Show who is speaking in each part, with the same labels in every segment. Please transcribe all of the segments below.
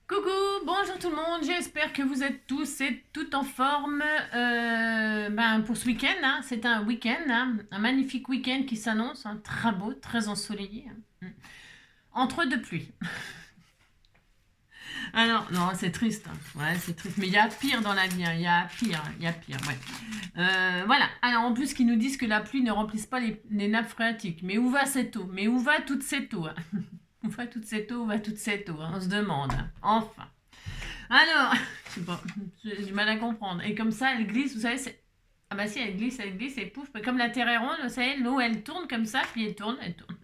Speaker 1: Coucou, bonjour tout le monde, j'espère que vous êtes tous et toutes en forme pour ce week-end. C'est un week-end, un magnifique week-end qui s'annonce, très beau, très ensoleillé, entre deux pluies. Alors, non, c'est triste, ouais, c'est triste, mais il y a pire dans la vie, il y a pire, ouais. Voilà, alors en plus qu'ils nous disent que la pluie ne remplisse pas les nappes phréatiques, mais où va cette eau? Mais où va toute cette eau? Où va toute cette eau? Où va toute cette eau? On se demande, enfin. Alors, je sais pas, j'ai du mal à comprendre. Et comme ça, elle glisse, vous savez, c'est... Ah bah si, elle glisse, et pouf. Comme la terre est ronde, vous savez, l'eau, elle tourne comme ça, puis elle tourne, elle tourne.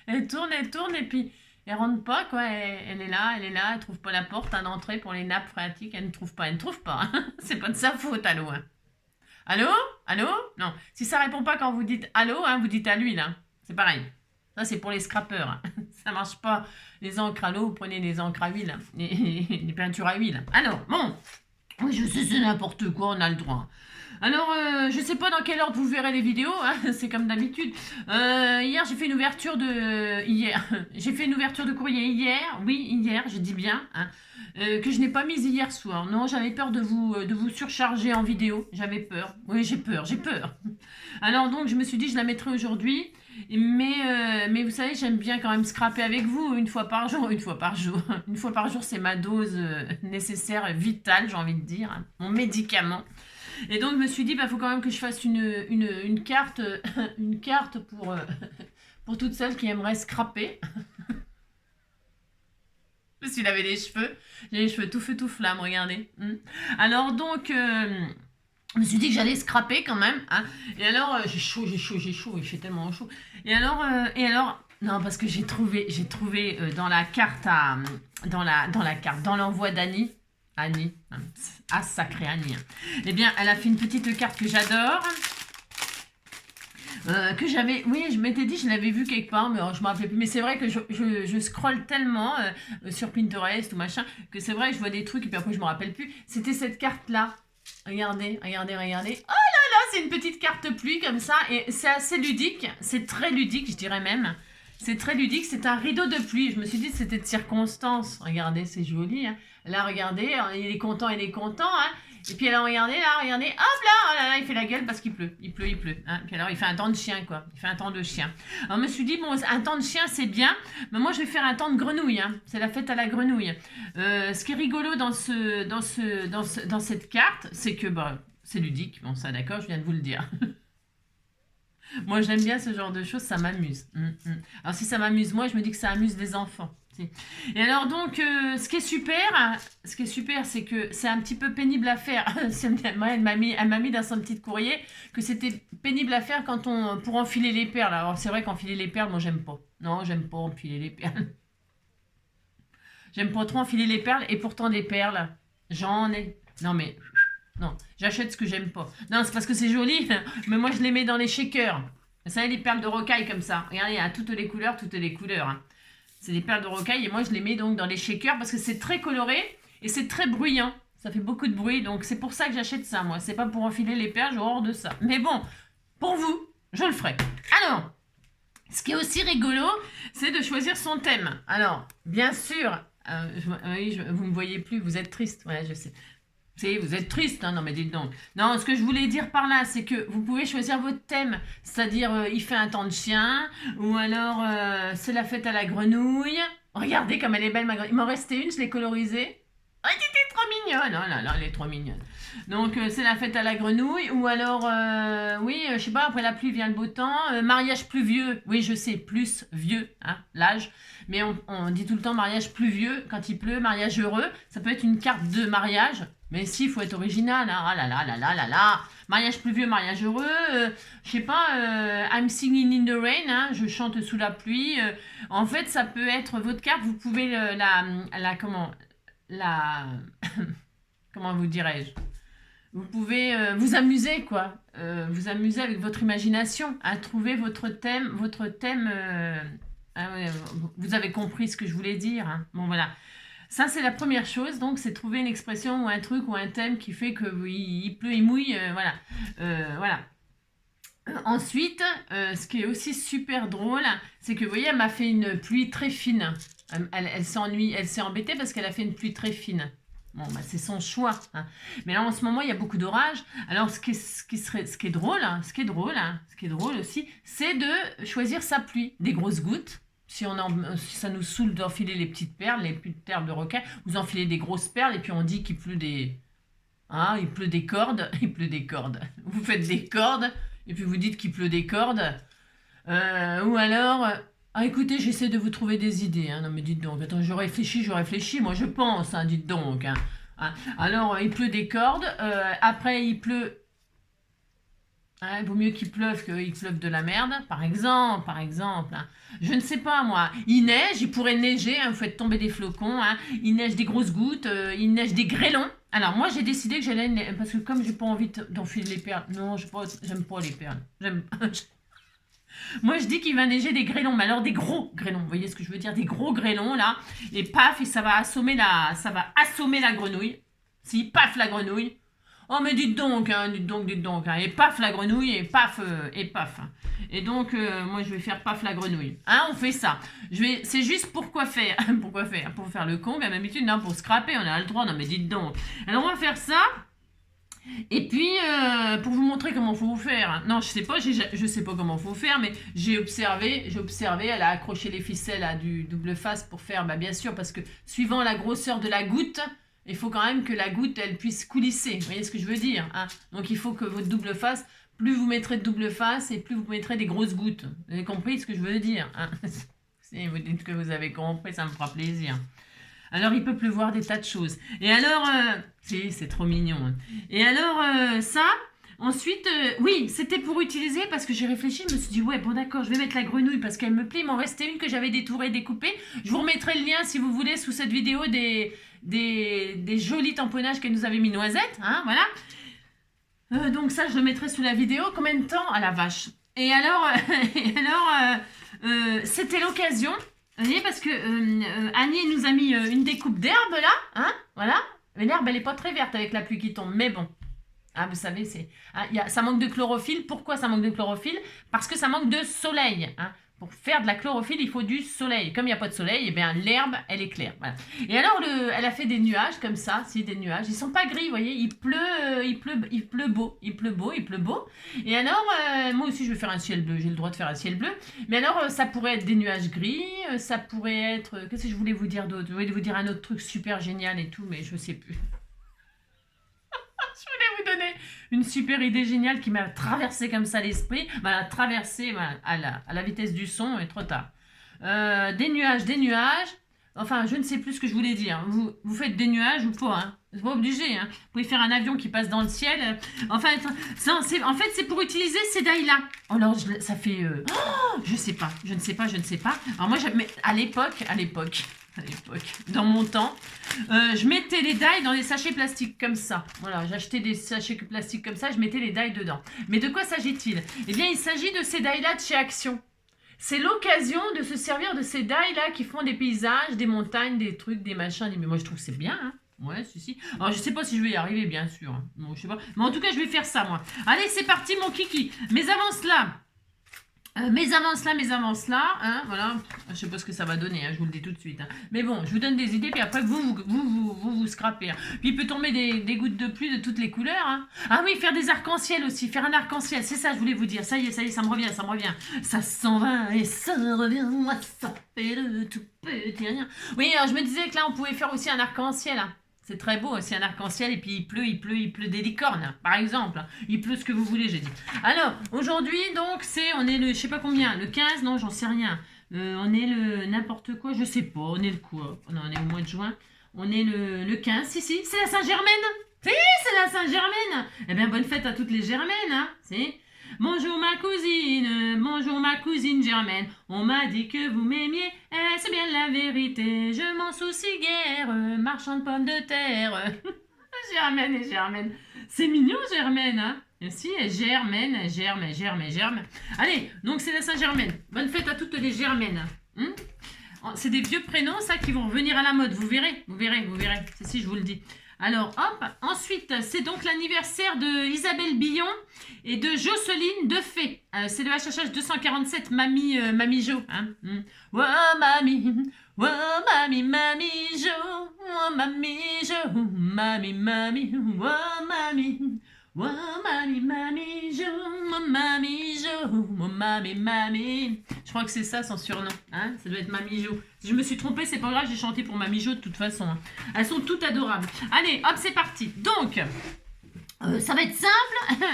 Speaker 1: Elle tourne, et puis elle rentre pas, quoi. Elle est là, elle trouve pas la porte d'entrée pour les nappes phréatiques. Elle ne trouve pas, C'est pas de sa faute, à l'eau. Allô? Allô? Non. Si ça répond pas quand vous dites allô, vous dites à lui, là. C'est pareil. Ça, c'est pour les scrappeurs. Ça marche pas. Les encres à l'eau, vous prenez les encres à huile. Les peintures à huile. Alors, bon. Oui, je sais, c'est n'importe quoi, on a le droit. Alors, je sais pas dans quelle ordre vous verrez les vidéos, c'est comme d'habitude. Hier, j'ai fait une ouverture de... Hier, j'ai fait une ouverture de courrier hier, oui, hier, je dis bien, que je n'ai pas mise hier soir. Non, j'avais peur de vous surcharger en vidéo, j'avais peur. Oui, j'ai peur. Alors donc, je me suis dit, je la mettrai aujourd'hui. Mais vous savez, j'aime bien quand même scraper avec vous une fois par jour. Une fois par jour, c'est ma dose nécessaire, vitale, j'ai envie de dire, mon médicament. Et donc, je me suis dit, faut quand même que je fasse une carte, une carte pour toutes celles qui aimeraient scraper. Parce qu'il avait des cheveux. J'ai les cheveux tout feu, tout flamme, regardez. Alors donc, je me suis dit que j'allais scraper quand même. Et alors, j'ai chaud, il fait tellement chaud. Et alors, non, parce que j'ai trouvé dans la carte dans l'envoi d'Annie. Annie, sacrée Annie. Eh bien, elle a fait une petite carte que j'adore. Que j'avais, oui, je m'étais dit, je l'avais vu quelque part, mais je me rappelais plus. Mais c'est vrai que je scrolle tellement sur Pinterest ou machin, que c'est vrai que je vois des trucs et puis après je me rappelle plus. C'était cette carte-là. Regardez. Oh là là, c'est une petite carte pluie comme ça et c'est assez ludique. C'est très ludique, je dirais même. C'est très ludique, c'est un rideau de pluie. Je me suis dit que c'était de circonstance. Regardez, c'est joli. Là, regardez, il est content. Et puis alors, regardez, hop là, oh là là, il fait la gueule parce qu'il pleut. Il pleut. Puis alors, il fait un temps de chien, quoi. Il fait un temps de chien. Alors, je me suis dit, bon, un temps de chien, c'est bien. Mais moi, je vais faire un temps de grenouille. C'est la fête à la grenouille. Ce qui est rigolo dans cette carte, c'est que, c'est ludique. Bon, ça, d'accord, je viens de vous le dire. Moi, j'aime bien ce genre de choses, ça m'amuse. Alors, si ça m'amuse, moi, je me dis que ça amuse les enfants. Et alors, donc, ce qui est super, c'est que c'est un petit peu pénible à faire. Elle m'a mis dans son petit courrier que c'était pénible à faire pour enfiler les perles. Alors, c'est vrai qu'enfiler les perles, moi, j'aime pas. Non, j'aime pas enfiler les perles. J'aime pas trop enfiler les perles, et pourtant, des perles, j'en ai. Non, mais... Non, j'achète ce que j'aime pas. Non, c'est parce que c'est joli, mais moi je les mets dans les shakers. Vous savez, les perles de rocaille comme ça. Regardez, il y a toutes les couleurs. C'est des perles de rocaille et moi je les mets donc dans les shakers parce que c'est très coloré et c'est très bruyant. Ça fait beaucoup de bruit, donc c'est pour ça que j'achète ça, moi. C'est pas pour enfiler les perles, j'ai horreur de ça. Mais bon, pour vous, je le ferai. Alors, ce qui est aussi rigolo, c'est de choisir son thème. Alors, bien sûr, vous me voyez plus, vous êtes triste, ouais, je sais. Vous êtes triste, non mais dites donc. Non, ce que je voulais dire par là, c'est que vous pouvez choisir votre thème. C'est-à-dire, il fait un temps de chien, ou alors, c'est la fête à la grenouille. Regardez comme elle est belle, ma grenouille. Il m'en restait une, je l'ai colorisée. Oh, elle était trop mignonne. Oh là là, elle est trop mignonne. Donc, c'est la fête à la grenouille, ou alors, je sais pas, après la pluie vient le beau temps. Mariage pluvieux, oui, je sais, plus vieux, l'âge. Mais on dit tout le temps mariage pluvieux quand il pleut, mariage heureux. Ça peut être une carte de mariage. Mais si, il faut être original. Ah là là là là là là. Mariage pluvieux, mariage heureux. Je sais pas, I'm singing in the rain. Je chante sous la pluie. En fait, ça peut être votre carte. Vous pouvez comment vous dirais-je? Vous pouvez vous amuser, quoi. Vous amuser avec votre imagination à trouver votre thème. Vous avez compris ce que je voulais dire. Bon, voilà. Ça, c'est la première chose, donc c'est trouver une expression ou un truc ou un thème qui fait que il pleut, il mouille, voilà. Voilà. Ensuite, ce qui est aussi super drôle, c'est que vous voyez, elle m'a fait une pluie très fine. Elle s'ennuie, elle s'est embêtée parce qu'elle a fait une pluie très fine. Bon, bah, c'est son choix. Hein. Mais là, en ce moment, il y a beaucoup d'orages. Alors, ce qui est drôle, hein, ce qui est drôle aussi, c'est de choisir sa pluie. Des grosses gouttes. Si ça nous saoule d'enfiler les petites perles, les petites perles de requin, vous enfilez des grosses perles et puis on dit qu'il pleut des... Ah, il pleut des cordes. Il pleut des cordes. Vous faites des cordes et puis vous dites qu'il pleut des cordes. Ou alors... Ah, écoutez, j'essaie de vous trouver des idées. Hein. Non, mais dites donc. Attends, je réfléchis. Moi, je pense, hein, dites donc. Hein. Hein. Alors, il pleut des cordes. Après, il pleut... Hein, il vaut mieux qu'il pleuve de la merde, par exemple. Hein. Je ne sais pas, moi. Il neige, il pourrait neiger. Hein, vous faites tomber des flocons. Hein. Il neige des grosses gouttes. Il neige des grêlons. Alors, moi, j'ai décidé que j'allais... Parce que comme j'ai pas envie d'enfiler les perles... Non, j'aime pas les perles. Moi, je dis qu'il va neiger des grêlons, mais alors des gros grêlons. Vous voyez ce que je veux dire? Des gros grêlons, là. Et paf, et ça va assommer la grenouille. Si, paf, la grenouille. Oh, mais dites donc. Hein. Et paf, la grenouille, et paf. Et donc, moi, je vais faire paf, la grenouille. Hein, on fait ça. C'est juste pour quoi faire? Pour faire le con, comme d'habitude, non, pour scraper, on a le droit. Non, mais dites donc. Alors, on va faire ça. Et puis, pour vous montrer comment il faut faire. Non, je sais pas comment il faut faire, mais j'ai observé, elle a accroché les ficelles à du double face pour faire, bah, bien sûr, parce que suivant la grosseur de la goutte, il faut quand même que la goutte, elle puisse coulisser. Vous voyez ce que je veux dire? Hein? Donc, il faut que votre double face, plus vous mettrez de double face et plus vous mettrez des grosses gouttes. Vous avez compris ce que je veux dire? Hein? Si vous dites que vous avez compris, ça me fera plaisir. Alors, il peut pleuvoir des tas de choses. Et alors, c'est trop mignon. Hein. Et alors, ça, ensuite, oui, c'était pour utiliser, parce que j'ai réfléchi, je me suis dit, ouais, bon d'accord, je vais mettre la grenouille, parce qu'elle me plaît, il m'en restait une que j'avais détourée, découpée. Je vous remettrai le lien, si vous voulez, sous cette vidéo, des jolis tamponnages qu'elle nous avait mis Noisette, hein, voilà. Donc ça, je le mettrai sous la vidéo. Combien de temps? À la vache. Et alors, c'était l'occasion... Vous voyez, parce que Annie nous a mis une découpe d'herbe là, hein, voilà. Mais l'herbe, elle n'est pas très verte avec la pluie qui tombe, mais bon. Ah, vous savez, ça manque de chlorophylle. Pourquoi ça manque de chlorophylle? Parce que ça manque de soleil. Hein. Pour faire de la chlorophylle, il faut du soleil. Comme il n'y a pas de soleil, eh bien, l'herbe, elle est claire. Voilà. Et alors, elle a fait des nuages comme ça, des nuages. Ils ne sont pas gris, vous voyez. Il pleut beau. Et alors, moi aussi, je vais faire un ciel bleu. J'ai le droit de faire un ciel bleu. Mais alors, ça pourrait être des nuages gris. Ça pourrait être... Qu'est-ce que je voulais vous dire d'autre? Je voulais vous dire un autre truc super génial et tout, mais je ne sais plus. Je voulais vous donner une super idée géniale qui m'a traversé comme ça l'esprit. M'a traversé à la vitesse du son, et trop tard. Des nuages. Enfin, je ne sais plus ce que je voulais dire. Vous faites des nuages ou pas, hein? C'est pas obligé, hein. Vous pouvez faire un avion qui passe dans le ciel. Enfin, en fait, c'est pour utiliser ces dailles-là. Oh là, ça fait... je ne sais pas. Alors moi, à l'époque, dans mon temps, je mettais les dailles dans des sachets plastiques comme ça. Voilà, j'achetais des sachets plastiques comme ça, je mettais les dailles dedans. Mais de quoi s'agit-il? Eh bien, il s'agit de ces dailles-là de chez Action. C'est l'occasion de se servir de ces dailles-là qui font des paysages, des montagnes, des trucs, des machins. Mais moi, je trouve que c'est bien, hein. Ouais, si. Alors, je sais pas si je vais y arriver, bien sûr. Bon, je sais pas. Mais en tout cas, je vais faire ça, moi. Allez, c'est parti, mon kiki. Mais avant cela... hein, voilà, je sais pas ce que ça va donner, hein, je vous le dis tout de suite. Hein. Mais bon, je vous donne des idées, puis après vous scrapez. Hein. Puis il peut tomber des gouttes de pluie de toutes les couleurs. Hein. Ah oui, faire des arcs-en-ciel aussi, faire un arc-en-ciel, c'est ça, je voulais vous dire. Ça y est, ça me revient. Ça s'en va et ça revient, moi ça fait le tout petit rien. Oui, alors je me disais que là, on pouvait faire aussi un arc-en-ciel. Hein. C'est très beau, c'est un arc-en-ciel et puis il pleut des licornes, par exemple. Il pleut ce que vous voulez, j'ai dit. Alors, aujourd'hui, donc, on est le, je sais pas combien, le 15, non, j'en sais rien. On est le n'importe quoi, je sais pas, on est le quoi? Non, on est au mois de juin. On est le 15, si, c'est la Saint-Germaine. Si, c'est la Saint-Germaine. Eh bien, bonne fête à toutes les Germaines, hein, si. Bonjour ma cousine Germaine, on m'a dit que vous m'aimiez, c'est bien la vérité, je m'en soucie guère, marchand de pommes de terre. Germaine, c'est mignon Germaine, hein. Si, Germaine. Allez, donc c'est la Saint-Germaine, bonne fête à toutes les Germaines. C'est des vieux prénoms, ça, qui vont revenir à la mode, vous verrez, si, je vous le dis. Alors, hop, ensuite, c'est donc l'anniversaire de Isabelle Billon et de Jocelyne Defay. C'est le HHH 247, Mamie Jo. Hein. Oh, mamie, mamie, mamie, jo, oh, mamie, jo, mamie, mamie, oh, mamie. Oh, mamie, mamie, jo, oh, mamie, jo, oh, mamie, mamie. Je crois que c'est ça son surnom, hein, ça doit être Mamie Jo. Si je me suis trompée, c'est pas grave, j'ai chanté pour Mamie Jo de toute façon. Hein. Elles sont toutes adorables. Allez, hop, c'est parti. Donc, ça va être simple.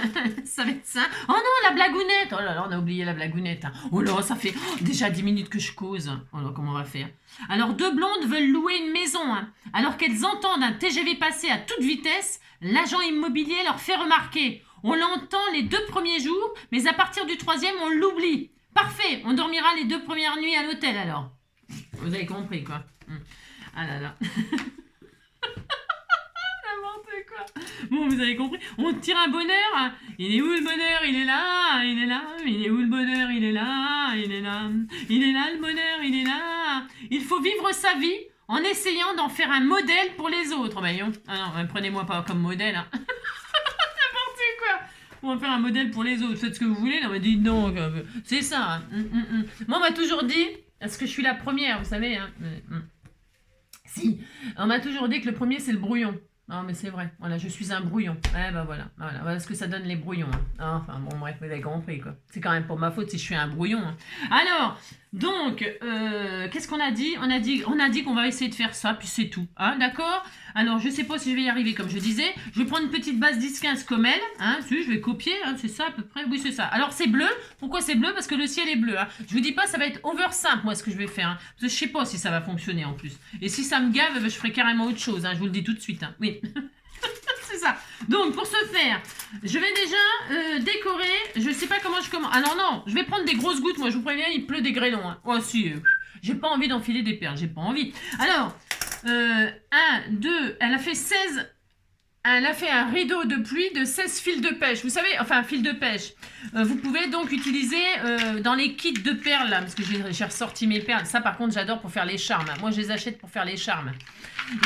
Speaker 1: Ça va être simple. Oh non, la blagounette. Oh là là, on a oublié la blagounette. Hein. Oh là, ça fait déjà 10 minutes que je cause. Oh là, comment on va faire? Alors, deux blondes veulent louer une maison. Hein. Alors qu'elles entendent un TGV passer à toute vitesse, l'agent immobilier leur fait remarquer. On l'entend les 2 premiers jours, mais à partir du 3e, on l'oublie. Parfait, on dormira les 2 premières nuits à l'hôtel alors. Vous avez compris quoi. Ah là là. Bon, vous avez compris. On tire un bonheur. Hein. Il est où le bonheur? Il est là. Il est là. Il est où le bonheur? Il est là. Il est là. Il est là le bonheur. Il est là. Il faut vivre sa vie en essayant d'en faire un modèle pour les autres. Voyons. Ah non, prenez-moi pas comme modèle. Hein. N'importe quoi. On va faire un modèle pour les autres. Faites ce que vous voulez. Non, mais dites donc. C'est ça. Hein. Moi, on m'a toujours dit, parce que je suis la première, vous savez. Hein. Si. On m'a toujours dit que le premier, c'est le brouillon. Non, mais c'est vrai. Voilà, je suis un brouillon. Eh ben voilà ce que ça donne les brouillons. Hein. Enfin, bon, bref, vous avez compris, quoi. C'est quand même pas ma faute si je suis un brouillon. Hein. Alors, donc, qu'est-ce qu'on a dit? On a dit qu'on va essayer de faire ça, puis c'est tout. Hein, d'accord? Alors, je sais pas si je vais y arriver, comme je disais. Je vais prendre une petite base 10-15 comme elle. Hein, si, je vais copier, hein, c'est ça à peu près. Oui, c'est ça. Alors, c'est bleu. Pourquoi c'est bleu? Parce que le ciel est bleu. Hein. Je vous dis pas, ça va être over simple, moi, ce que je vais faire. Hein, parce que je sais pas si ça va fonctionner, en plus. Et si ça me gave, je ferai carrément autre chose. Hein, je vous le dis tout de suite. Hein. Oui. C'est ça. Donc, pour ce faire, je vais déjà décorer. Je sais pas comment je commence. Ah non, je vais prendre des grosses gouttes. Moi, je vous préviens, il pleut des grêlons. Hein. Oh, si. J'ai pas envie d'enfiler des perles. J'ai pas envie. Alors, 1, 2, elle a fait 16. Elle a fait un rideau de pluie de 16 fils de pêche. Vous savez, enfin, fils de pêche. Vous pouvez donc utiliser dans les kits de perles, là, parce que j'ai ressorti mes perles. Ça, par contre, j'adore pour faire les charmes. Moi, je les achète pour faire les charmes.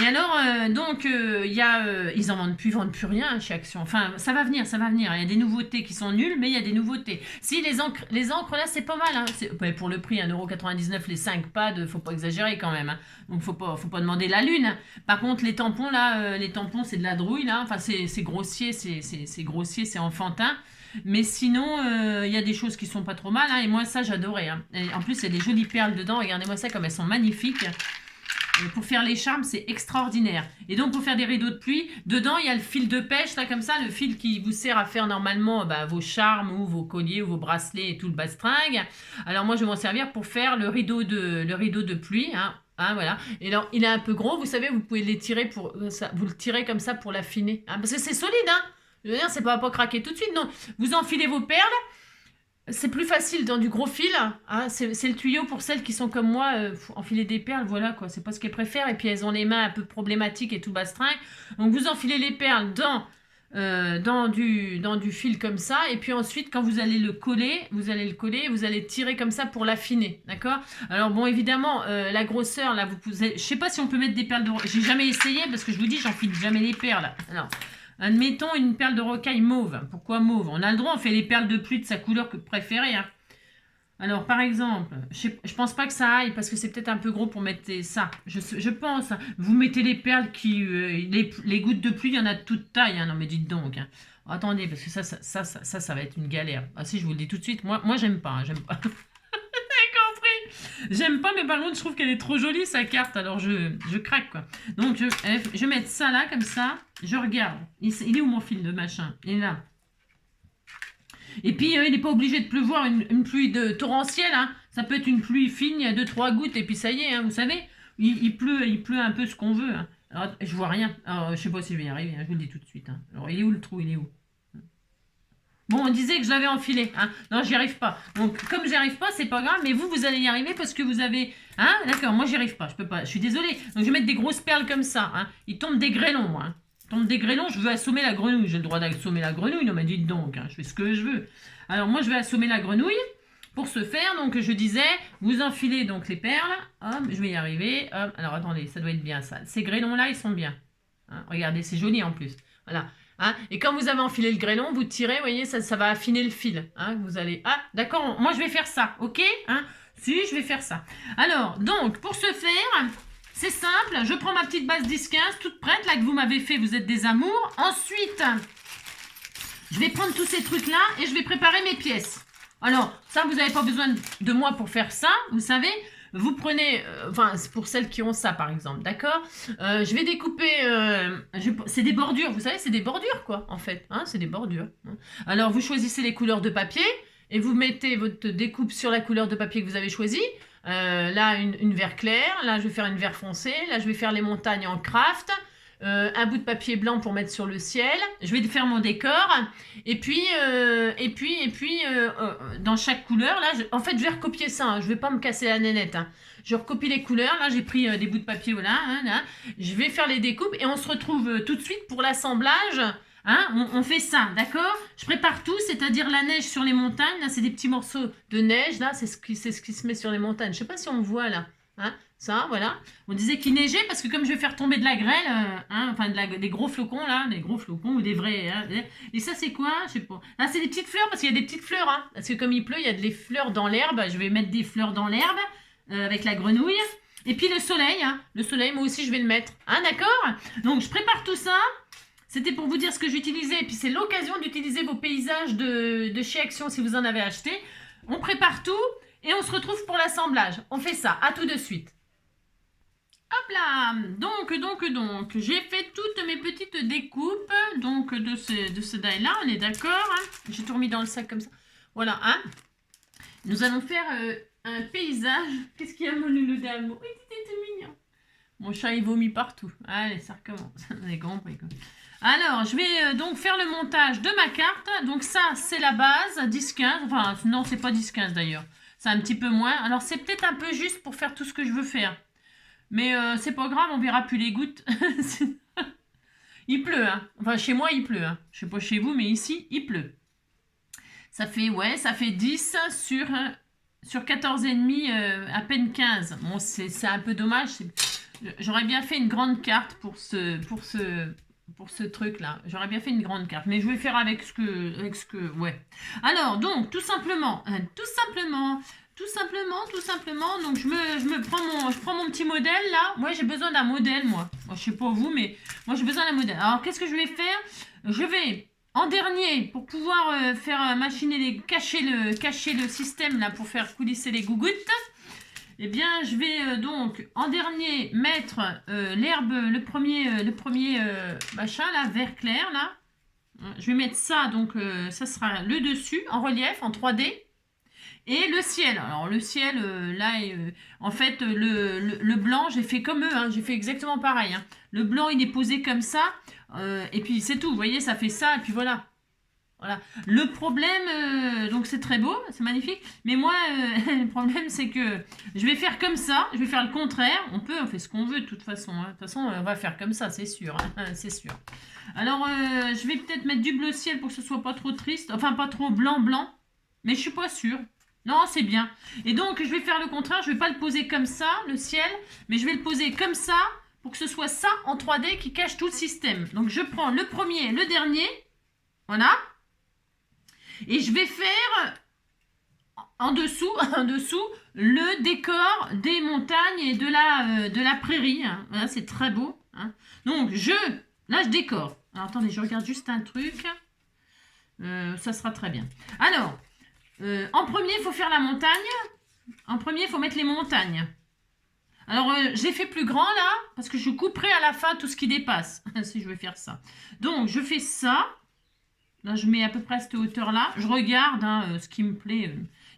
Speaker 1: Et alors, donc, il y a... ils en vendent plus rien chez Action. Enfin, ça va venir. Il y a des nouveautés qui sont nulles, mais il y a des nouveautés. Si, les encres là, c'est pas mal. Hein. Pour le prix, 1,99 € les 5 pads, faut pas exagérer quand même. Hein. Donc, faut pas demander la lune. Par contre, les tampons, là, c'est de la drouille, là. Enfin, c'est grossier, c'est grossier, c'est enfantin. Mais sinon, il y a des choses qui sont pas trop mal. Hein. Et moi, ça, j'adorais. Hein. En plus, il y a des jolies perles dedans. Regardez-moi ça, comme elles sont magnifiques. Pour faire les charmes, c'est extraordinaire. Et donc, pour faire des rideaux de pluie, dedans, il y a le fil de pêche, là, comme ça, le fil qui vous sert à faire normalement vos charmes ou vos colliers ou vos bracelets et tout le bastringue. Alors, moi, je vais m'en servir pour faire le rideau de pluie, hein. Hein, voilà. Et alors, il est un peu gros, vous savez, vous pouvez l'étirer pour ça, vous le tirez comme ça pour l'affiner. Hein, parce que c'est solide, hein. Je veux dire, c'est pas craquer tout de suite, non. Vous enfilez vos perles. C'est plus facile dans du gros fil. Hein, c'est le tuyau pour celles qui sont comme moi, enfiler des perles, voilà quoi. C'est pas ce qu'elles préfèrent. Et puis elles ont les mains un peu problématiques et tout bastringue. Donc vous enfilez les perles dans du fil comme ça. Et puis ensuite, quand vous allez le coller, vous allez tirer comme ça pour l'affiner. D'accord? Alors bon, évidemment, la grosseur, là, je sais pas si on peut mettre des perles de... J'ai jamais essayé parce que je vous dis, j'enfile jamais les perles. Alors... Admettons une perle de rocaille mauve. Pourquoi mauve? On a le droit, on fait les perles de pluie de sa couleur préférée. Hein. Alors, par exemple, je pense pas que ça aille parce que c'est peut-être un peu gros pour mettre ça. Je pense. Hein. Vous mettez les perles qui... les gouttes de pluie, il y en a de toute taille. Hein. Non, mais dites donc. Hein. Attendez, parce que ça va être une galère. Ah si, je vous le dis tout de suite. Moi j'aime pas. Hein, j'aime pas. J'aime pas, mais par contre, je trouve qu'elle est trop jolie, sa carte. Alors, je craque, quoi. Donc, je vais mettre ça là, comme ça. Je regarde. Il est où mon fil de machin? Il est là. Et puis, il n'est pas obligé de pleuvoir une pluie torrentielle. Hein. Ça peut être une pluie fine, il y a 2-3 gouttes, et puis ça y est, hein, vous savez. Il pleut un peu ce qu'on veut. Hein. Alors, je vois rien. Alors, je sais pas si je vais y arriver, hein, je vous le dis tout de suite. Hein. Alors, il est où le trou? Il est où? Bon, on disait que je l'avais enfilé. Hein. Non, j'y arrive pas. Donc, comme j'y arrive pas, c'est pas grave. Mais vous allez y arriver parce que vous avez... Hein, d'accord, moi, j'y arrive pas. Je peux pas. Je suis désolée. Donc, je vais mettre des grosses perles comme ça. Hein. Il tombe des grêlons, moi. Hein. Il tombe des grêlons, je veux assommer la grenouille. J'ai le droit d'assommer la grenouille. Non, mais dites donc. Hein, je fais ce que je veux. Alors, moi, je vais assommer la grenouille. Pour ce faire, donc, je disais, vous enfilez donc les perles. Hop, je vais y arriver. Hop. Alors, attendez, ça doit être bien ça. Ces grêlons-là, ils sont bien. Hein, regardez, c'est joli en plus. Voilà. Hein, et quand vous avez enfilé le grêlon, vous tirez, vous voyez, ça va affiner le fil. Hein, vous allez... Ah, d'accord, moi je vais faire ça, ok hein. Si, je vais faire ça. Alors, donc, pour ce faire, c'est simple. Je prends ma petite base 10-15, toute prête, là, que vous m'avez fait. Vous êtes des amours. Ensuite, je vais prendre tous ces trucs-là et je vais préparer mes pièces. Alors, ça, vous n'avez pas besoin de moi pour faire ça, vous savez. Vous prenez, enfin, c'est pour celles qui ont ça, par exemple, d'accord. Je vais découper, c'est des bordures, vous savez, c'est des bordures, quoi, en fait. Hein, c'est des bordures. Hein. Alors, vous choisissez les couleurs de papier et vous mettez votre découpe sur la couleur de papier que vous avez choisie. Là, une vert clair. Là, je vais faire une vert foncé. Là, je vais faire les montagnes en craft. Un bout de papier blanc pour mettre sur le ciel. Je vais faire mon décor. Et puis, dans chaque couleur, là, en fait, je vais recopier ça. Hein. Je vais pas me casser la nénette. Hein. Je recopie les couleurs. Là, j'ai pris des bouts de papier. Voilà. Hein, là. Je vais faire les découpes et on se retrouve tout de suite pour l'assemblage. Hein, on fait ça, d'accord? Je prépare tout, c'est-à-dire la neige sur les montagnes. Là, c'est des petits morceaux de neige. Là, c'est ce qui se met sur les montagnes. Je sais pas si on voit là. Hein, ça, voilà. On disait qu'il neigeait parce que comme je vais faire tomber de la grêle, hein, enfin des gros flocons là, des gros flocons ou des vrais. Hein, et ça, c'est quoi? Je sais pas. Là, c'est des petites fleurs parce qu'il y a des petites fleurs. Hein, parce que comme il pleut, il y a des fleurs dans l'herbe. Je vais mettre des fleurs dans l'herbe avec la grenouille. Et puis le soleil. Hein, le soleil, moi aussi, je vais le mettre. Hein, d'accord? Donc, je prépare tout ça. C'était pour vous dire ce que j'utilisais. Et puis, c'est l'occasion d'utiliser vos paysages de chez Action si vous en avez acheté. On prépare tout. Et on se retrouve pour l'assemblage. On fait ça. À tout de suite. Hop là. Donc, j'ai fait toutes mes petites découpes. Donc, de ce die-là. On est d'accord. Hein. J'ai tout remis dans le sac comme ça. Voilà. Hein. Nous allons faire un paysage. Qu'est-ce qu'il y a, mon loulou d'amour? Oui, c'était tout mignon. Mon chat, il vomit partout. Allez, ça recommence. On est compris, quoi. Alors, je vais donc faire le montage de ma carte. Donc, ça, c'est la base. 10-15. Enfin, non, c'est pas 10-15 d'ailleurs. C'est un petit peu moins. Alors, c'est peut-être un peu juste pour faire tout ce que je veux faire. Mais c'est pas grave, on verra plus les gouttes. Il pleut, hein. Enfin, chez moi, il pleut. Hein. Je sais pas chez vous, mais ici, il pleut. Ça fait, ouais, ça fait 10 sur 14,5, à peine 15. Bon, c'est un peu dommage. J'aurais bien fait une grande carte pour ce truc-là. J'aurais bien fait une grande carte. Mais je vais faire avec ce que... Ouais. Alors, donc, tout simplement, donc je prends mon petit modèle, là. Moi, j'ai besoin d'un modèle, moi. Moi, je sais pas vous, mais moi, j'ai besoin d'un modèle. Alors, qu'est-ce que je vais faire? Je vais, en dernier, pour pouvoir faire machiner cacher le système, là, pour faire coulisser les gougouttes, eh bien, je vais donc, en dernier, mettre l'herbe, le premier machin, là, vert clair, là. Je vais mettre ça, donc, ça sera le dessus, en relief, en 3D. Et le ciel. Alors, le ciel, là, en fait, le blanc, j'ai fait comme eux, hein, j'ai fait exactement pareil. Hein. Le blanc, il est posé comme ça, et puis c'est tout. Vous voyez, ça fait ça, et puis voilà. Voilà. Le problème, donc c'est très beau, c'est magnifique, mais moi, le problème, c'est que je vais faire comme ça, je vais faire le contraire. On fait ce qu'on veut de toute façon. Hein. De toute façon, on va faire comme ça, c'est sûr. Hein, c'est sûr. Alors, je vais peut-être mettre du bleu ciel pour que ce soit pas trop triste, enfin pas trop blanc, mais je suis pas sûre. Non, c'est bien. Et donc, je vais faire le contraire, je vais pas le poser comme ça, le ciel, mais je vais le poser comme ça, pour que ce soit ça en 3D qui cache tout le système. Donc, je prends le premier, le dernier, voilà. Et je vais faire en dessous le décor des montagnes et de la prairie. Hein. Voilà, c'est très beau. Hein. Donc, là, je décore. Alors, attendez, je regarde juste un truc. Ça sera très bien. Alors, en premier, il faut faire la montagne. En premier, il faut mettre les montagnes. Alors, j'ai fait plus grand, là, parce que je couperai à la fin tout ce qui dépasse, si je veux faire ça. Donc, je fais ça. Là, je mets à peu près à cette hauteur-là. Je regarde hein, ce qui me plaît.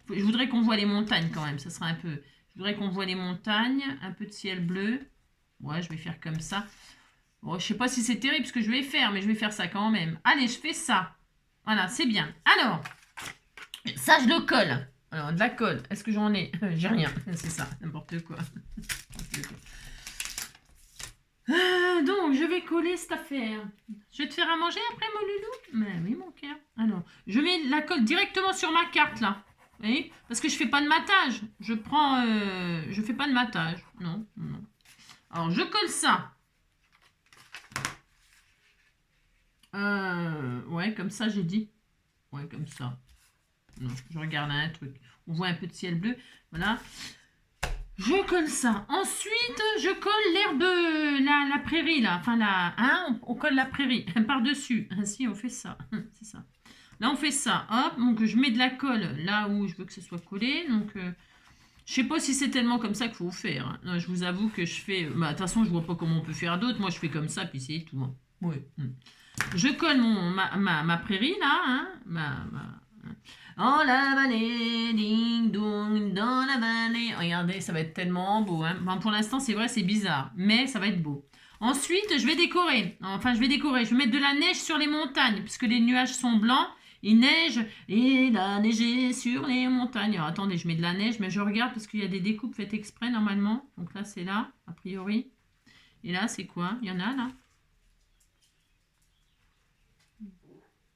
Speaker 1: Je voudrais qu'on voit les montagnes quand même. Ça sera un peu... Je voudrais qu'on voit les montagnes. Un peu de ciel bleu. Ouais, je vais faire comme ça. Bon, je sais pas si c'est terrible ce que je vais faire, mais je vais faire ça quand même. Allez, je fais ça. Voilà, c'est bien. Alors, ça, je le colle. Alors, de la colle. Est-ce que j'en ai? J'ai rien. C'est ça, n'importe quoi. Donc, je vais coller cette affaire. Je vais te faire à manger après, mon loulou? Mais oui, mon cœur. Alors, je mets la colle directement sur ma carte, là. Vous voyez? Parce que je fais pas de matage. Je fais pas de matage. Non. Alors, je colle ça. Ouais, comme ça, j'ai dit. Ouais, comme ça. Non, je regarde un truc. On voit un peu de ciel bleu. Voilà. Je colle ça. Ensuite, je colle l'herbe, la prairie, là. Enfin, on colle la prairie par-dessus. Ainsi, on fait ça. C'est ça. Là, on fait ça. Hop, donc je mets de la colle là où je veux que ce soit collé. Donc, je sais pas si c'est tellement comme ça qu'il faut faire. Hein. Non, je vous avoue que je fais... Bah, de toute façon, je vois pas comment on peut faire d'autre. Moi, je fais comme ça, puis c'est tout. Hein. Oui. Je colle ma prairie, là. Hein. Oh la vallée, ding dong, dans la vallée. Regardez, ça va être tellement beau. Hein. Bon, pour l'instant, c'est vrai, c'est bizarre, mais ça va être beau. Ensuite, je vais décorer. Enfin, je vais décorer. Je vais mettre de la neige sur les montagnes, puisque les nuages sont blancs. Il neige et il a neigé sur les montagnes. Alors, attendez, je mets de la neige, mais je regarde parce qu'il y a des découpes faites exprès normalement. Donc là, c'est là, a priori. Et là, c'est quoi? Il y en a là.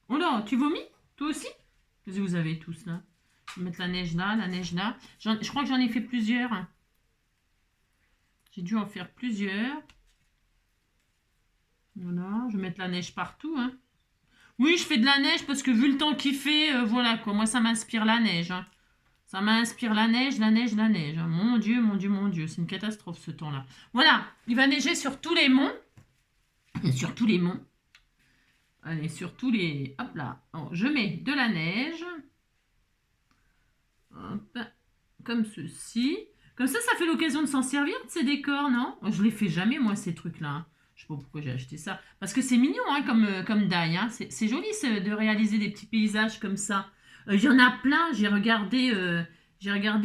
Speaker 1: Oh là, tu vomis? Toi aussi? Qu'est-ce que vous avez tous là? Je vais mettre la neige là, la neige là. Je crois que j'en ai fait plusieurs. J'ai dû en faire plusieurs. Voilà, je vais mettre la neige partout. Hein. Oui, je fais de la neige parce que vu le temps qu'il fait, voilà quoi. Moi, ça m'inspire la neige. Hein. Ça m'inspire la neige, la neige, la neige. Hein. Mon Dieu, mon Dieu, mon Dieu. C'est une catastrophe ce temps-là. Voilà, il va neiger sur tous les monts. Sur tous les monts. Allez, sur tous les... Hop là. Alors, je mets de la neige. Hop. Comme ceci. Comme ça fait l'occasion de s'en servir de ces décors, non? Je les fais jamais, moi, ces trucs-là. Hein. Je sais pas pourquoi j'ai acheté ça. Parce que c'est mignon, hein, comme die. Hein. C'est joli de réaliser des petits paysages comme ça. Il y en a plein. J'ai regardé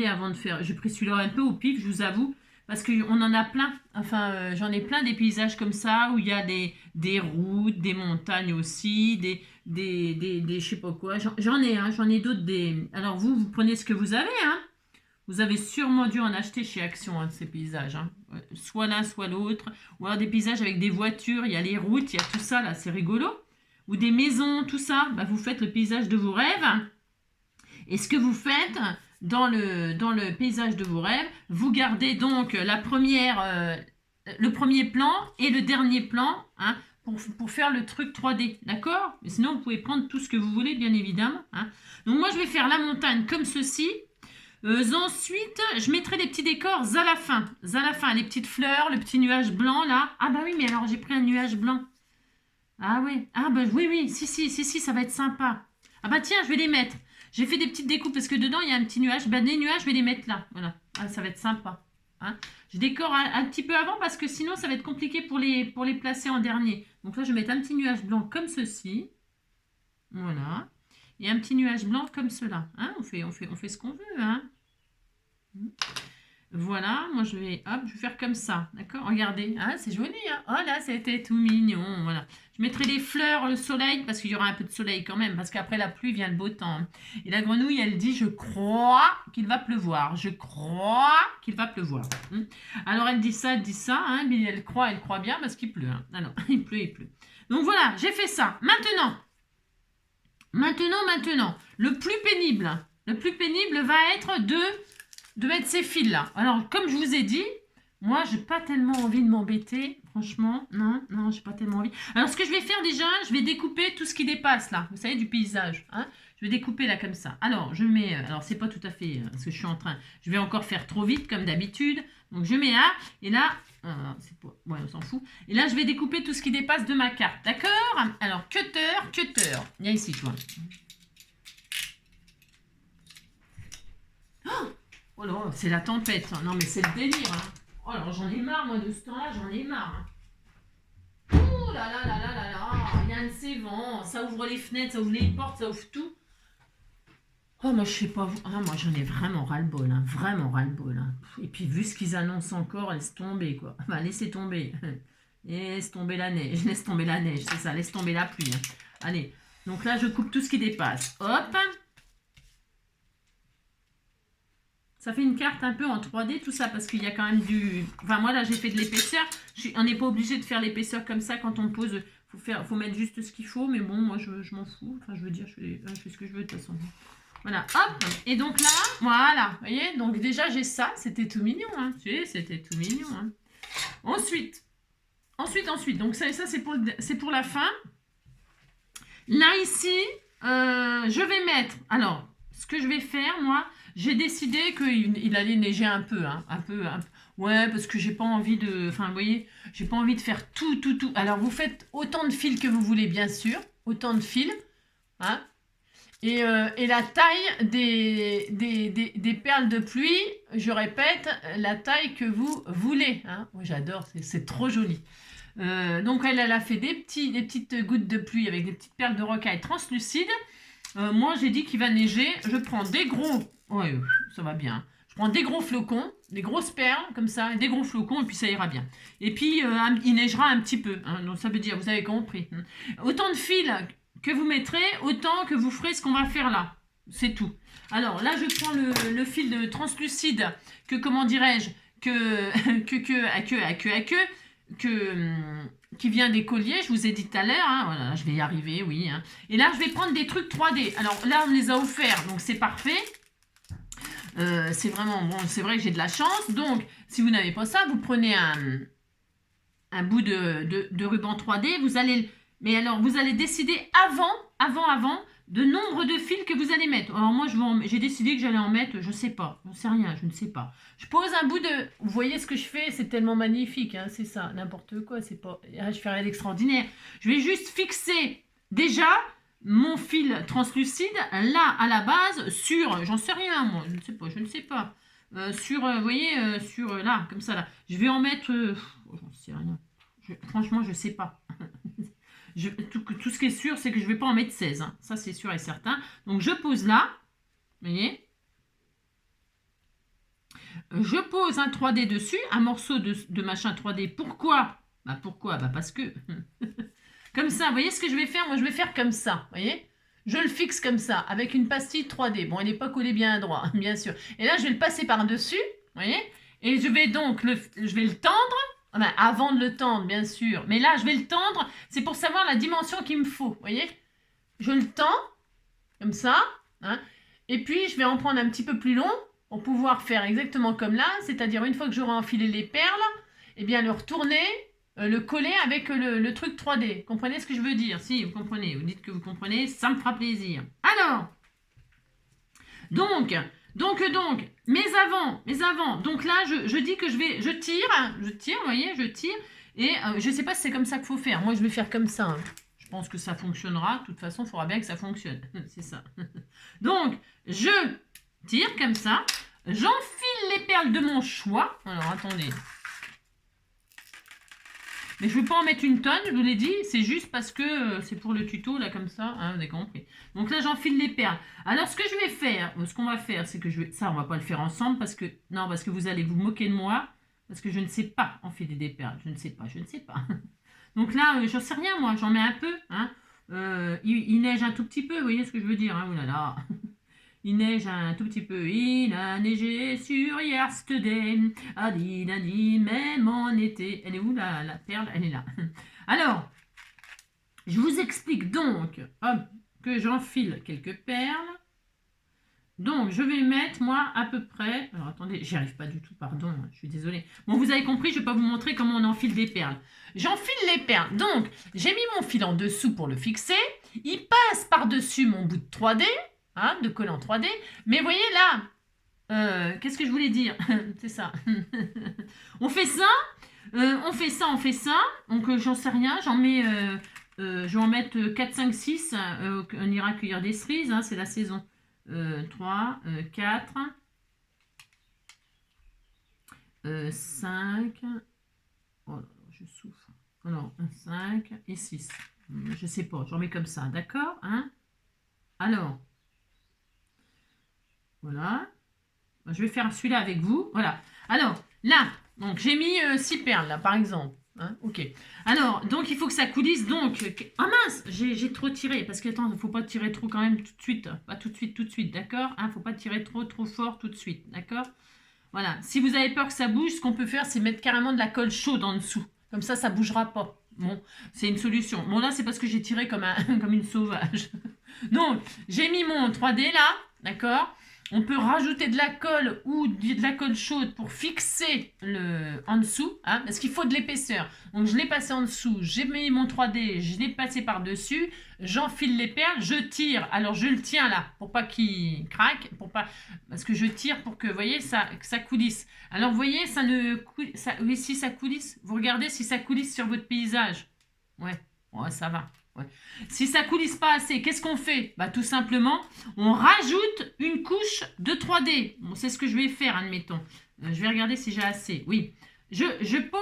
Speaker 1: avant de faire... J'ai pris celui-là un peu au pif, je vous avoue. Parce qu'on en a plein. Enfin, j'en ai plein des paysages comme ça, où il y a des routes, des montagnes aussi, je sais pas quoi. J'en ai d'autres. Alors vous prenez ce que vous avez, hein. Vous avez sûrement dû en acheter chez Action, hein, ces paysages. Hein. Soit l'un, soit l'autre. Ou alors des paysages avec des voitures, il y a les routes, il y a tout ça, là, c'est rigolo. Ou des maisons, tout ça. Bah, vous faites le paysage de vos rêves. Et ce que vous faites dans le paysage de vos rêves, vous gardez donc le premier plan et le dernier plan, hein, pour faire le truc 3D, d'accord? Mais sinon, vous pouvez prendre tout ce que vous voulez, bien évidemment. Hein. Donc moi, je vais faire la montagne comme ceci. Ensuite, je mettrai des petits décors à la fin. À la fin, les petites fleurs, le petit nuage blanc là. Ah bah oui, mais alors j'ai pris un nuage blanc. Ah oui, ah bah oui, si, ça va être sympa. Ah bah tiens, je vais les mettre. J'ai fait des petites découpes parce que dedans, il y a un petit nuage. Bah les nuages, je vais les mettre là. Voilà, ah, ça va être sympa. Hein. Je décore un petit peu avant parce que sinon, ça va être compliqué pour les placer en dernier. Donc là, je vais mettre un petit nuage blanc comme ceci. Voilà. Et un petit nuage blanc comme cela. Hein, on fait ce qu'on veut. Hein. Voilà, moi je vais faire comme ça, d'accord? Regardez, hein, c'est joli, hein? Oh là, c'était tout mignon, voilà. Je mettrai des fleurs, le soleil, parce qu'il y aura un peu de soleil quand même, parce qu'après la pluie vient le beau temps. Et la grenouille, elle dit, je crois qu'il va pleuvoir, je crois qu'il va pleuvoir. Alors elle dit ça, hein, mais elle croit bien parce qu'il pleut. Hein. Alors, il pleut. Donc voilà, j'ai fait ça. Maintenant, le plus pénible va être de mettre ces fils là. Alors comme je vous ai dit, moi j'ai pas tellement envie de m'embêter, franchement, non, j'ai pas tellement envie. Alors ce que je vais faire déjà, je vais découper tout ce qui dépasse là, vous savez, du paysage, hein. Je vais découper là comme ça. Alors je mets, alors c'est pas tout à fait, parce que je suis en train, je vais encore faire trop vite comme d'habitude, donc je mets là, et là, c'est pas, ouais on s'en fout, et là je vais découper tout ce qui dépasse de ma carte, d'accord? Alors cutter, il y a ici, tu vois. Oh là, c'est la tempête. Non, mais c'est le délire. Hein. Oh là, j'en ai marre, moi, de ce temps-là, j'en ai marre. Hein. Oh là là là là là là. Il y a un de ces vents. Ça ouvre les fenêtres, ça ouvre les portes, ça ouvre tout. Oh, moi, je sais pas. Ah, moi, j'en ai vraiment ras-le-bol. Hein. Vraiment ras-le-bol. Hein. Et puis, vu ce qu'ils annoncent encore, laisse tomber, quoi. Enfin, laissez tomber. Laisse tomber la neige. Laisse tomber la neige, c'est ça. Laisse tomber la pluie. Hein. Allez. Donc là, je coupe tout ce qui dépasse. Hop. Ça fait une carte un peu en 3D, tout ça, parce qu'il y a quand même du... Enfin, moi, là, j'ai fait de l'épaisseur. On n'est pas obligé de faire l'épaisseur comme ça quand on pose. Faut mettre juste ce qu'il faut, mais bon, moi, je m'en fous. Enfin, je veux dire, je fais ce que je veux, de toute façon. Voilà, hop. Et donc là, voilà, vous voyez. Donc déjà, j'ai ça. C'était tout mignon, hein. Tu sais, c'était tout mignon, hein. Ensuite. Donc ça, c'est pour la fin. Là, ici, je vais mettre... Alors, ce que je vais faire, moi... J'ai décidé qu'il allait neiger un peu, hein, ouais, parce que j'ai pas envie de, enfin, vous voyez, j'ai pas envie de faire tout. Alors, vous faites autant de fils que vous voulez, bien sûr, autant de fils, hein, et la taille des perles de pluie, je répète, la taille que vous voulez, hein. Moi, j'adore, c'est trop joli. Donc, elle a fait des petites gouttes de pluie avec des petites perles de rocaille translucides. Moi, j'ai dit qu'il va neiger. Je prends des gros... Ouais, ça va bien. Je prends des gros flocons, des grosses perles, comme ça, des gros flocons, et puis ça ira bien. Et puis, il neigera un petit peu. Hein, donc, ça veut dire, vous avez compris. Hein. Autant de fils que vous mettrez, autant que vous ferez ce qu'on va faire là. C'est tout. Alors, là, je prends le fil de translucide que, comment dirais-je, qui vient des colliers, je vous ai dit tout à l'heure, hein, voilà, je vais y arriver, oui. Hein. Et là, je vais prendre des trucs 3D. Alors là, on me les a offerts, donc c'est parfait. C'est vraiment, bon, c'est vrai que j'ai de la chance. Donc, si vous n'avez pas ça, vous prenez un bout de ruban 3D. Mais alors, vous allez décider avant, de nombre de fils que vous allez mettre. Alors moi, j'ai décidé que j'allais en mettre, je sais pas, j'en sais rien, je ne sais pas. Je pose un bout de... Vous voyez ce que je fais, c'est tellement magnifique, hein, c'est ça, n'importe quoi, c'est pas... Ah, je fais rien d'extraordinaire. Je vais juste fixer déjà mon fil translucide là, à la base, sur... J'en sais rien, moi, je ne sais pas. Sur, vous voyez, sur là, comme ça, là. Je vais en mettre... j'en sais rien. Franchement, je sais pas. Tout ce qui est sûr, c'est que je ne vais pas en mettre 16. Hein. Ça, c'est sûr et certain. Donc, je pose là. Vous voyez? Je pose un 3D dessus, un morceau de machin 3D. Pourquoi? Pourquoi? Parce que... comme ça, vous voyez ce que je vais faire? Moi, je vais faire comme ça. Vous voyez? Je le fixe comme ça, avec une pastille 3D. Bon, elle n'est pas collée bien à droit, bien sûr. Et là, je vais le passer par-dessus. Vous voyez? Et je vais donc je vais le tendre. Avant de le tendre, bien sûr. Mais là, je vais le tendre. C'est pour savoir la dimension qu'il me faut. Vous voyez? Je le tends, comme ça. Hein, et puis, je vais en prendre un petit peu plus long pour pouvoir faire exactement comme là. C'est-à-dire, une fois que j'aurai enfilé les perles, eh bien, le retourner, le coller avec le truc 3D. Comprenez ce que je veux dire? Si, vous comprenez. Vous dites que vous comprenez. Ça me fera plaisir. Alors, donc, mes avant. Donc là, je dis que je tire, vous voyez, je tire. Et je ne sais pas si c'est comme ça qu'il faut faire. Moi, je vais faire comme ça. Hein. Je pense que ça fonctionnera. De toute façon, il faudra bien que ça fonctionne. C'est ça. Donc, je tire comme ça. J'enfile les perles de mon choix. Alors, attendez. Mais je ne vais pas en mettre une tonne, je vous l'ai dit. C'est juste parce que c'est pour le tuto, là, comme ça. Hein, vous avez compris. Donc là, j'enfile les perles. Alors, ce que je vais faire, ce qu'on va faire, c'est que ça, on va pas le faire ensemble parce que, non, parce que vous allez vous moquer de moi. Parce que je ne sais pas enfiler des perles. Je ne sais pas. Donc là, j'en sais rien, moi. J'en mets un peu. Hein. Il neige un tout petit peu, vous voyez ce que je veux dire. Hein, oh là là. Il neige un tout petit peu. Il a neigé sur yesterday. Adi, même en été. Elle est où la perle? Elle est là. Alors, je vous explique donc que j'enfile quelques perles. Donc, je vais mettre, moi, à peu près... Alors, attendez, j'y arrive pas du tout, pardon, je suis désolée. Bon, vous avez compris, je vais pas vous montrer comment on enfile des perles. J'enfile les perles. Donc, j'ai mis mon fil en dessous pour le fixer. Il passe par-dessus mon bout de 3D, hein, de collant 3D. Mais vous voyez là, qu'est-ce que je voulais dire? C'est ça. On fait ça. Donc, j'en sais rien. J'en mets... je vais en mettre 4, 5, 6. On ira cueillir des cerises, hein, c'est la saison. 3, 4, 5, oh là, je souffre. Alors, 5 et 6. Je sais pas, j'en mets comme ça, d'accord, hein? Alors, voilà. Je vais faire celui-là avec vous. Voilà. Alors, là, donc j'ai mis 6 perles, là, par exemple. Hein, ok. Alors, donc il faut que ça coulisse. Donc, ah mince, j'ai trop tiré. Parce que, attends, il ne faut pas tirer trop quand même tout de suite. Pas tout de suite, d'accord? Il ne faut pas tirer trop fort tout de suite, d'accord? Voilà. Si vous avez peur que ça bouge, ce qu'on peut faire, c'est mettre carrément de la colle chaude en dessous. Comme ça ne bougera pas. Bon, c'est une solution. Bon, là, c'est parce que j'ai tiré comme une sauvage. Donc, j'ai mis mon 3D là, d'accord? On peut rajouter de la colle ou de la colle chaude pour fixer en dessous, hein, parce qu'il faut de l'épaisseur. Donc je l'ai passé en dessous, j'ai mis mon 3D, je l'ai passé par-dessus, j'enfile les perles, je tire. Alors je le tiens là, pour pas qu'il craque, parce que je tire pour que, vous voyez, que ça coulisse. Alors vous voyez, oui, si ça coulisse, vous regardez si ça coulisse sur votre paysage. Ouais, ça va. Ouais. Si ça coulisse pas assez, qu'est-ce qu'on fait? Bah tout simplement, on rajoute une couche de 3D. Bon, c'est ce que je vais faire, admettons. Je vais regarder si j'ai assez. Oui. Je pose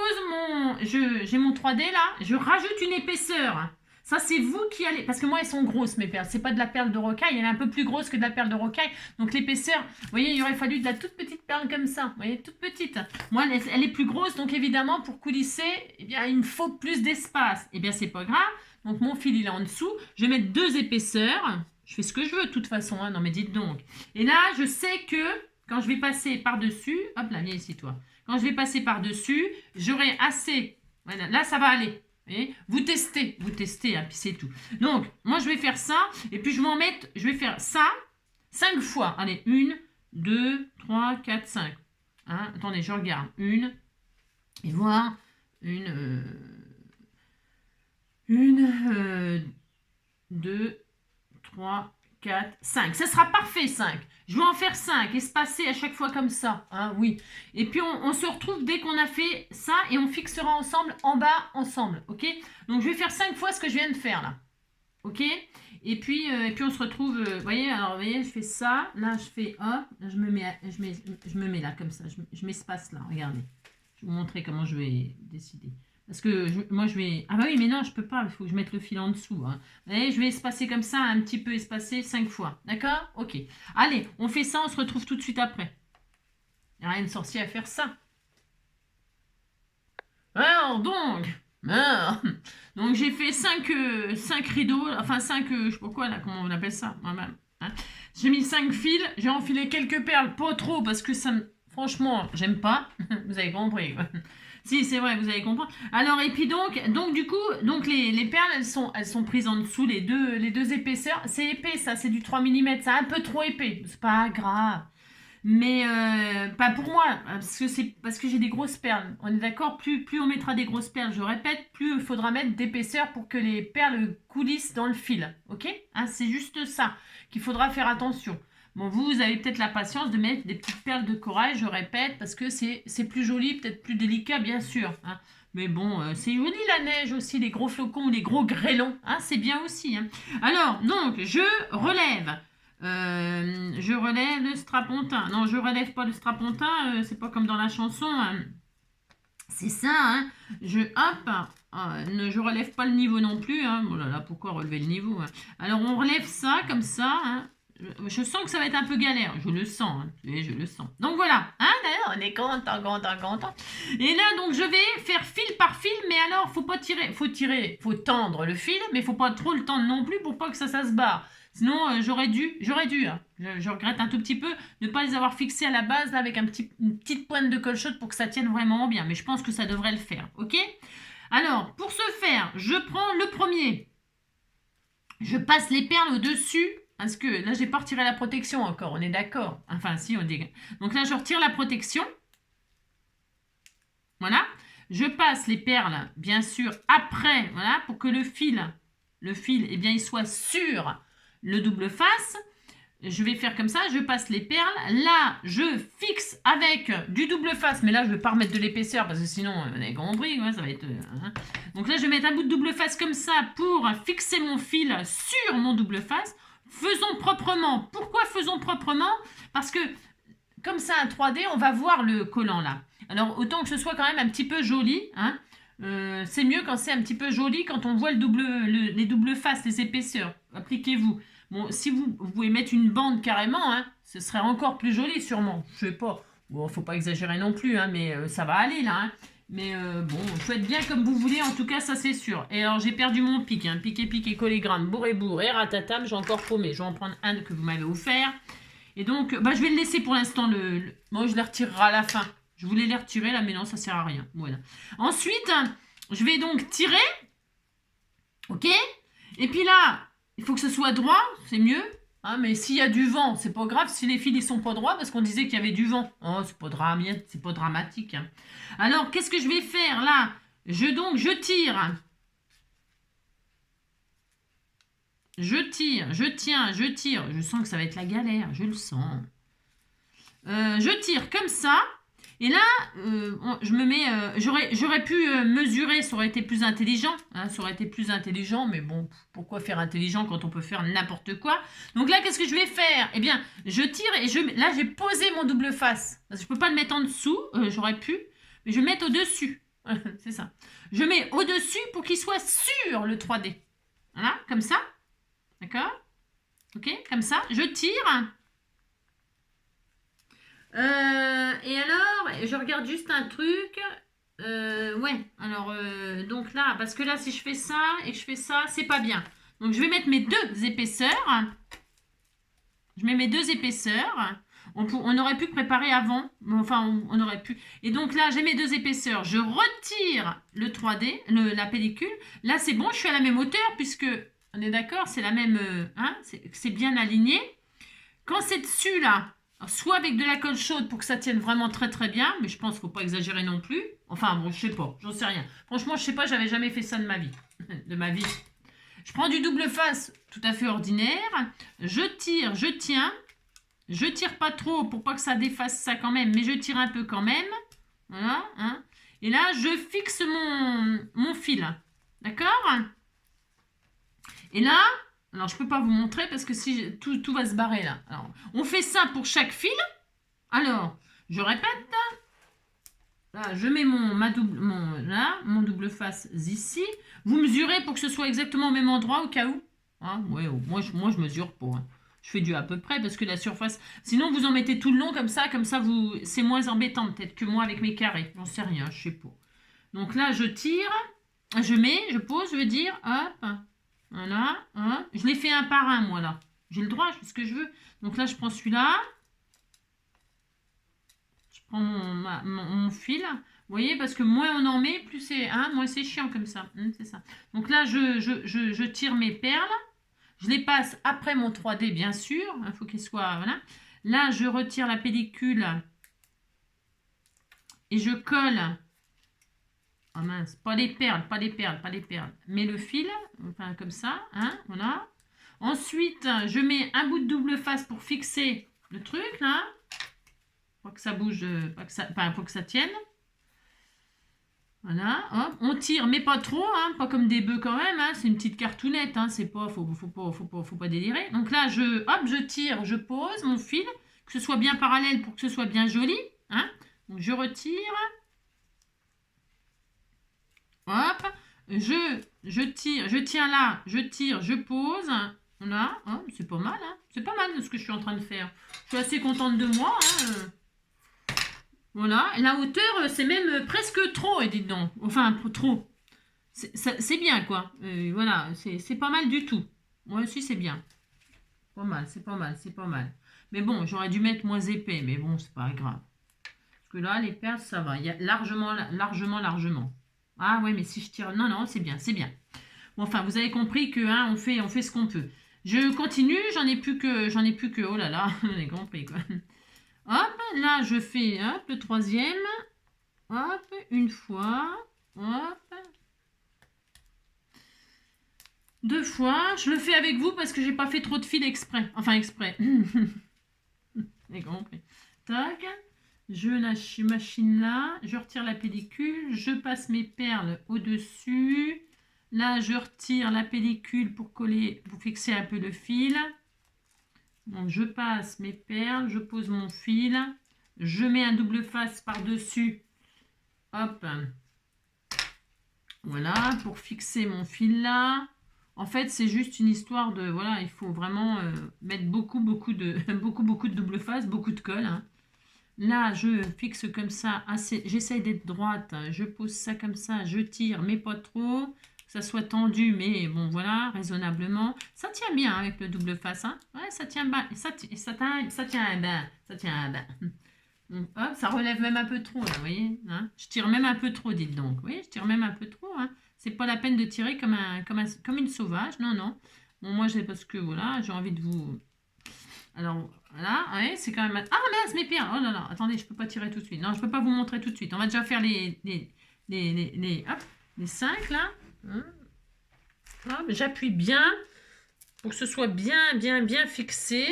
Speaker 1: j'ai mon 3D là, je rajoute une épaisseur. Ça, c'est vous qui allez... Parce que moi, elles sont grosses, mes perles. C'est pas de la perle de rocaille. Elle est un peu plus grosse que de la perle de rocaille. Donc, l'épaisseur, vous voyez, il aurait fallu de la toute petite perle comme ça. Vous voyez, toute petite. Moi, elle est plus grosse. Donc, évidemment, pour coulisser, eh bien, il me faut plus d'espace. Eh bien, c'est pas grave. Donc, mon fil, il est en dessous. Je vais mettre 2 épaisseurs. Je fais ce que je veux, de toute façon. Hein. Non, mais dites donc. Et là, je sais que quand je vais passer par-dessus... Hop là, viens ici, toi. Quand je vais passer par-dessus, j'aurai assez... Voilà, là, ça va aller. Vous testez, hein, puis c'est tout. Donc, moi, je vais faire ça, et puis je vais faire ça 5 fois. Allez, 1, 2, 3, 4, 5. Hein, attendez, je regarde. 1, et voir. 2, 3, 4, 5. Ça sera parfait, 5. Je vais en faire 5, espacés à chaque fois comme ça. Hein, oui. Et puis, on se retrouve dès qu'on a fait ça et on fixera ensemble, en bas, ensemble. Ok? Donc, je vais faire 5 fois ce que je viens de faire là. Ok? Et puis on se retrouve, vous voyez, alors, vous voyez, je fais ça. Là, je fais, hop, je me mets là, comme ça. Je m'espace là, regardez. Je vais vous montrer comment je vais décider. Parce que moi, je vais... Ah bah oui, mais non, je peux pas. Il faut que je mette le fil en dessous. Hein. Et je vais espacer comme ça, un petit peu espacé, 5 fois. D'accord? Ok. Allez, on fait ça, on se retrouve tout de suite après. Il n'y a rien de sorcier à faire ça. Alors, donc j'ai fait 5 rideaux, enfin 5, je sais pas quoi, là, comment on appelle ça, moi-même. Hein. J'ai mis 5 fils, j'ai enfilé quelques perles, pas trop, parce que ça me... Franchement, j'aime pas. Vous avez compris. Si, c'est vrai, vous allez comprendre. Alors, et puis donc du coup, donc les perles, elles sont prises en dessous, les deux épaisseurs. C'est épais, ça, c'est du 3 mm, c'est un peu trop épais. C'est pas grave. Mais pas pour moi, parce que j'ai des grosses perles. On est d'accord, plus on mettra des grosses perles, je répète, plus il faudra mettre d'épaisseur pour que les perles coulissent dans le fil. Ok? Hein, c'est juste ça qu'il faudra faire attention. Bon, vous avez peut-être la patience de mettre des petites perles de corail, je répète, parce que c'est plus joli, peut-être plus délicat, bien sûr. Hein. Mais bon, c'est joli la neige aussi, les gros flocons, les gros grêlons. Hein, c'est bien aussi. Hein. Alors, donc, je relève le strapontin. Non, je relève pas le strapontin, c'est pas comme dans la chanson. Hein. C'est ça, hein. Je relève pas le niveau non plus. Hein. Oh là là, pourquoi relever le niveau hein. Alors, on relève ça comme ça, hein. Je sens que ça va être un peu galère. Je le sens. Hein. Oui, je le sens. Donc voilà. Hein, d'ailleurs, on est content. Et là, donc, je vais faire fil par fil. Mais alors, faut pas tirer. Faut tendre le fil. Mais faut pas trop le tendre non plus pour pas que ça se barre. Sinon, j'aurais dû. Hein. Je regrette un tout petit peu de ne pas les avoir fixés à la base là, avec une petite pointe de colle chaude pour que ça tienne vraiment bien. Mais je pense que ça devrait le faire. Ok? Alors, pour ce faire, je prends le premier. Je passe les perles au-dessus. Parce que là, j'ai pas retiré la protection encore, on est d'accord. Enfin, si, on dit. Donc là, je retire la protection. Voilà. Je passe les perles, bien sûr, après, voilà, pour que le fil, eh bien, il soit sur le double face. Je vais faire comme ça, je passe les perles. Là, je fixe avec du double face, mais là, je ne vais pas remettre de l'épaisseur parce que sinon, vous avez compris, ouais, ça va être... Hein. Donc là, je vais mettre un bout de double face comme ça pour fixer mon fil sur mon double face. Faisons proprement. Pourquoi faisons proprement? Parce que, comme ça, un 3D, on va voir le collant là. Alors, autant que ce soit quand même un petit peu joli. Hein. C'est mieux quand c'est un petit peu joli, quand on voit les doubles faces, les épaisseurs. Appliquez-vous. Bon, si vous pouvez mettre une bande carrément, hein, ce serait encore plus joli sûrement. Je sais pas. Bon, faut pas exagérer non plus, hein, mais ça va aller là. Hein. Mais bon, faites bien comme vous voulez, en tout cas, ça c'est sûr. Et alors, j'ai perdu mon pic, hein. Piqué, collégramme, bourré, ratatam, j'ai encore paumé. Je vais en prendre un que vous m'avez offert. Et donc, bah, je vais le laisser pour l'instant. Moi, je les retirerai à la fin. Je voulais les retirer là, mais non, ça sert à rien. Voilà. Ensuite, je vais donc tirer. Ok? Et puis là, il faut que ce soit droit, c'est mieux. Hein, mais s'il y a du vent, c'est pas grave si les fils ils sont pas droits parce qu'on disait qu'il y avait du vent. Oh, c'est pas dramatique. Hein. Alors, qu'est-ce que je vais faire là? Je tire. Je tire, je tiens, je tire. Je sens que ça va être la galère, je le sens. Je tire comme ça. Et là, je me mets. J'aurais pu mesurer, ça aurait été plus intelligent. Hein, ça aurait été plus intelligent, mais bon, pourquoi faire intelligent quand on peut faire n'importe quoi? Donc là, qu'est-ce que je vais faire? Eh bien, je tire et là, j'ai posé mon double face. Parce que je ne peux pas le mettre en dessous, j'aurais pu, mais je vais le mettre au-dessus. C'est ça. Je mets au-dessus pour qu'il soit sur le 3D. Voilà, comme ça. D'accord? Ok, comme ça. Je tire. Et alors, je regarde juste un truc. Ouais, alors, donc là, parce que là, si je fais ça et que je fais ça, c'est pas bien. Donc, je vais mettre mes deux épaisseurs. Je mets mes deux épaisseurs. On aurait pu préparer avant. Enfin, on aurait pu. Et donc là, j'ai mes deux épaisseurs. Je retire le 3D, la pellicule. Là, c'est bon, je suis à la même hauteur puisque, on est d'accord, c'est la même... hein, c'est bien aligné. Quand c'est dessus, là, soit avec de la colle chaude pour que ça tienne vraiment très très bien, mais je pense qu'il ne faut pas exagérer non plus. Enfin bon, je sais pas, j'en sais rien. Franchement, je sais pas, j'avais jamais fait ça de ma vie. De ma vie. Je prends du double face tout à fait ordinaire. Je tire, je tiens. Je tire pas trop pour pas que ça défasse ça quand même, mais je tire un peu quand même. Voilà. Hein. Et là, je fixe mon fil. D'accord? Et là, alors je peux pas vous montrer parce que si tout va se barrer là. Alors, on fait ça pour chaque fil. Alors, je répète. Là, je mets mon double face ici. Vous mesurez pour que ce soit exactement au même endroit au cas où. Hein, ouais, moi je mesure pas. Hein. Je fais du à peu près parce que la surface... Sinon, vous en mettez tout le long comme ça c'est moins embêtant peut-être que moi avec mes carrés. J'en sais rien, je sais pas. Donc là, je tire, je pose, je veux dire, hop, voilà, hop. Je les fais un par un, moi là. J'ai le droit, je fais ce que je veux. Donc là, je prends celui-là. Je prends mon fil. Vous voyez, parce que moins on en met, plus c'est... Hein, moins c'est chiant comme ça. C'est ça. Donc là, je tire mes perles. Je les passe après mon 3D, bien sûr. Il faut qu'ils soient... Voilà. Là, je retire la pellicule. Et je colle... Oh mince, pas les perles, pas les perles, pas les perles. Mais le fil, enfin comme ça, hein, voilà. Ensuite, je mets un bout de double face pour fixer le truc, là. Faut que ça bouge, faut que ça tienne. Voilà, hop. On tire, mais pas trop, hein, pas comme des bœufs quand même, hein, c'est une petite cartounette, hein, c'est pas, faut pas délirer. Donc là, je tire, je pose mon fil, que ce soit bien parallèle pour que ce soit bien joli, hein. Donc je retire. Hop, je tire, je tiens là, je tire, je pose. Voilà, oh, c'est pas mal, hein. C'est pas mal de ce que je suis en train de faire. Je suis assez contente de moi. Hein. Voilà, la hauteur, c'est même presque trop, et dites donc. Enfin, trop. C'est bien, quoi. Voilà, c'est pas mal du tout. Moi aussi, c'est bien. Pas mal, c'est pas mal, c'est pas mal. Mais bon, j'aurais dû mettre moins épais, mais bon, c'est pas grave. Parce que là, les perles, ça va. Il y a largement, largement, largement. Ah ouais, mais si je tire... Non, non, c'est bien, c'est bien. Bon, enfin, vous avez compris que hein, on fait ce qu'on peut. Je continue, j'en ai plus que... Oh là là, vous avez compris, quoi. Hop, là, je fais hop, le troisième. Hop, une fois. Hop. Deux fois. Je le fais avec vous parce que j'ai pas fait trop de fils exprès. Enfin, exprès. Vous avez compris. Tac. Je lâche machine là, je retire la pellicule, je passe mes perles au-dessus. Là, je retire la pellicule pour coller, pour fixer un peu le fil. Donc, je passe mes perles, je pose mon fil. Je mets un double face par-dessus. Hop. Voilà, pour fixer mon fil là. En fait, c'est juste une histoire de... Voilà, il faut vraiment mettre beaucoup de double face, beaucoup de colle. Hein. Là, je fixe comme ça, j'essaye d'être droite, je pose ça comme ça, je tire, mais pas trop, que ça soit tendu, mais bon, voilà, raisonnablement. Ça tient bien avec le double face, hein. Ouais, ça tient bien, ça tient un bain, ça tient un bain. Donc, hop, ça relève même un peu trop, là, vous voyez, hein. Je tire même un peu trop, dites donc, oui, je tire même un peu trop, hein. C'est pas la peine de tirer comme une sauvage, non, non. Bon, moi, c'est parce que, voilà, j'ai envie de vous Alors, voilà, ouais, c'est quand même... Ah, mince, mes perles. Oh là là, attendez, je peux pas tirer tout de suite. Non, je peux pas vous montrer tout de suite. On va déjà faire hop, les 5, là. Hop, j'appuie bien pour que ce soit bien, bien, bien fixé.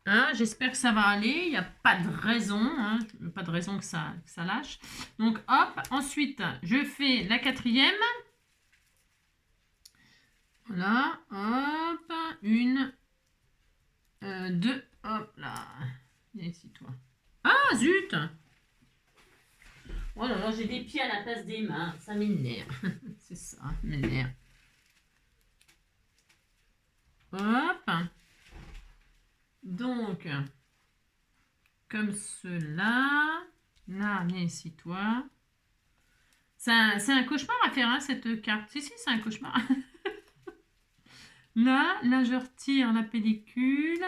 Speaker 1: Hein, j'espère que ça va aller. Il n'y a pas de raison. Hein, pas de raison que ça lâche. Donc, hop. Ensuite, je fais la 4e. Voilà. Hop. 1, 2. Hop là. Viens ici, toi. Ah, zut! Oh là là, j'ai des pieds à la place des mains. Ça m'énerve. C'est ça, m'énerve. Hop. Donc, comme cela. Là, viens ici, toi. C'est un cauchemar à faire, hein, cette carte. Si, c'est un cauchemar. Là, je retire la pellicule.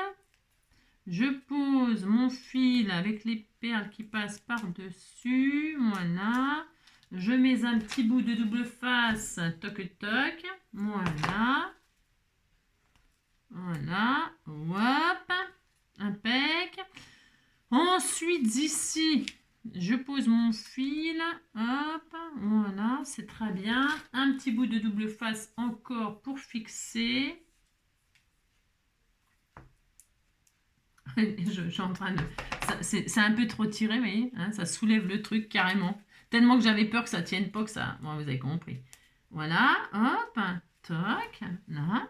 Speaker 1: Je pose mon fil avec les perles qui passent par-dessus. Voilà. Je mets un petit bout de double face. Toc, toc. Voilà. Voilà. Hop. Impec. Ensuite, ici, je pose mon fil. Hop. Voilà. C'est très bien. Un petit bout de double face encore pour fixer. Je suis en train de... C'est un peu trop tiré, vous voyez, hein, ça soulève le truc carrément. Tellement que j'avais peur que ça tienne pas, que ça... Bon, vous avez compris. Voilà, hop, toc, là.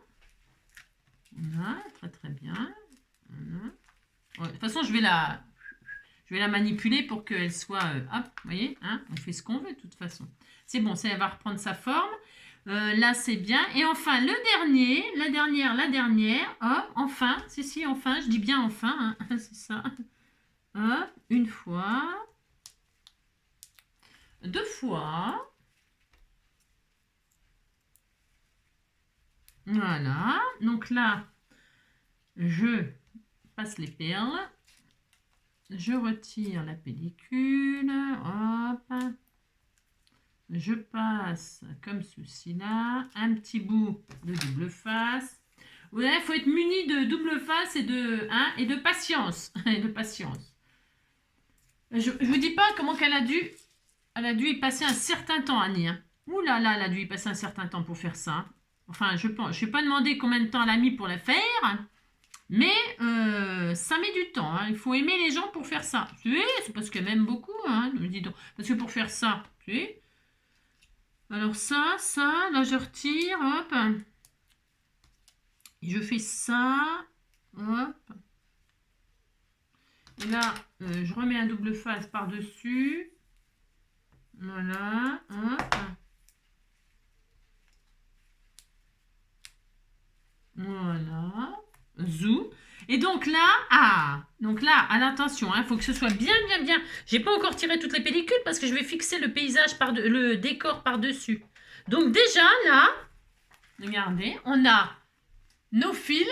Speaker 1: Voilà, très très bien. Voilà. Ouais, de toute façon, je vais la manipuler pour qu'elle soit... hop, vous voyez, hein, on fait ce qu'on veut de toute façon. C'est bon, ça va reprendre sa forme. Là, c'est bien. Et enfin, le dernier, la dernière. Hop, enfin, si, enfin, je dis bien enfin, hein, c'est ça. Hop, une fois. 2 fois. Voilà. Donc là, je passe les perles. Je retire la pellicule. Hop. Je passe comme ceci là, un petit bout de double face. Il faut être muni de double face et de patience. Et de patience. Je ne vous dis pas comment elle a dû y passer un certain temps, Annie. Hein. Ouh là là, elle a dû y passer un certain temps pour faire ça. Enfin, je pense. Je ne vais pas demander combien de temps elle a mis pour la faire. Mais ça met du temps. Hein. Il faut aimer les gens pour faire ça. C'est parce qu'elle m'aime beaucoup. Hein, me dis donc. Parce que pour faire ça, alors ça, là je retire, hop. Et je fais ça, hop. Et là, je remets un double face par-dessus. Voilà, hop. Voilà, zou. Et donc là, à l'attention, il faut que ce soit bien, bien, bien. J'ai pas encore tiré toutes les pellicules parce que je vais fixer le paysage, le décor par-dessus. Donc déjà, là, regardez, on a nos fils,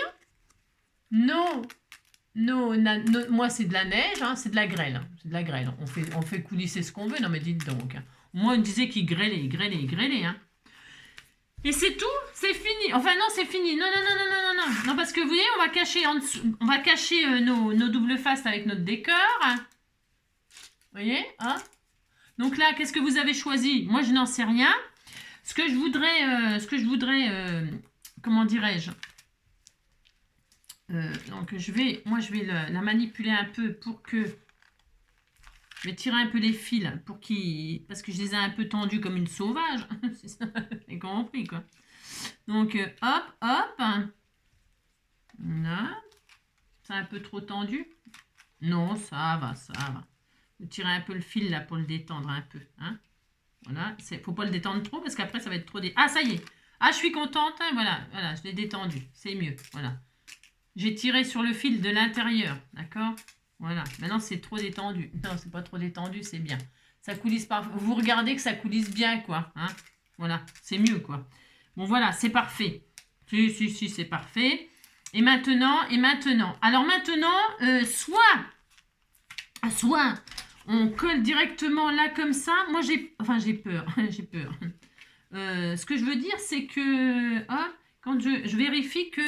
Speaker 1: moi, c'est de la neige, hein, c'est de la grêle. C'est de la grêle. On fait coulisser ce qu'on veut. Non, mais dites donc. Hein. Moi, on disait qu'il grêlait. Hein. Et c'est tout, c'est fini. Enfin, non, c'est fini. Non. Non, parce que vous voyez, on va cacher en dessous. On va cacher nos doubles faces avec notre décor. Hein. Vous voyez, hein. Donc là, qu'est-ce que vous avez choisi? Moi, je n'en sais rien. Ce que je voudrais, comment dirais-je? Donc je vais la manipuler un peu pour que... Je vais tirer un peu les fils pour parce que je les ai un peu tendus comme une sauvage. C'est ça, vous avez compris quoi. Donc hop. Là. C'est un peu trop tendu. Non, ça va. Je vais tirer un peu le fil là pour le détendre un peu. Hein. Voilà, faut pas le détendre trop parce qu'après ça va être trop... Ah, ça y est. Ah, je suis contente. Hein, voilà, je l'ai détendu. C'est mieux, voilà. J'ai tiré sur le fil de l'intérieur, d'accord? Voilà, maintenant c'est trop détendu. Non, c'est pas trop détendu, c'est bien. Ça coulisse pas. Vous regardez que ça coulisse bien, quoi. Hein, voilà, c'est mieux, quoi. Bon, voilà, c'est parfait. Si, c'est parfait. Et maintenant. Alors maintenant, soit on colle directement là comme ça. Moi, j'ai peur. J'ai peur. Ce que je veux dire, c'est que quand je vérifie que...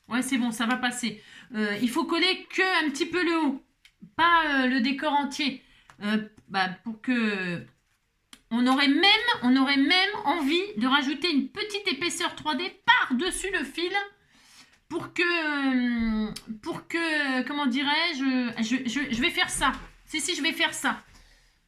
Speaker 1: Ouais, c'est bon, ça va passer. Il faut coller que un petit peu le haut, pas le décor entier. Pour que on aurait même envie de rajouter une petite épaisseur 3D par-dessus le fil pour que, comment dirais-je, je vais faire ça. Si, je vais faire ça.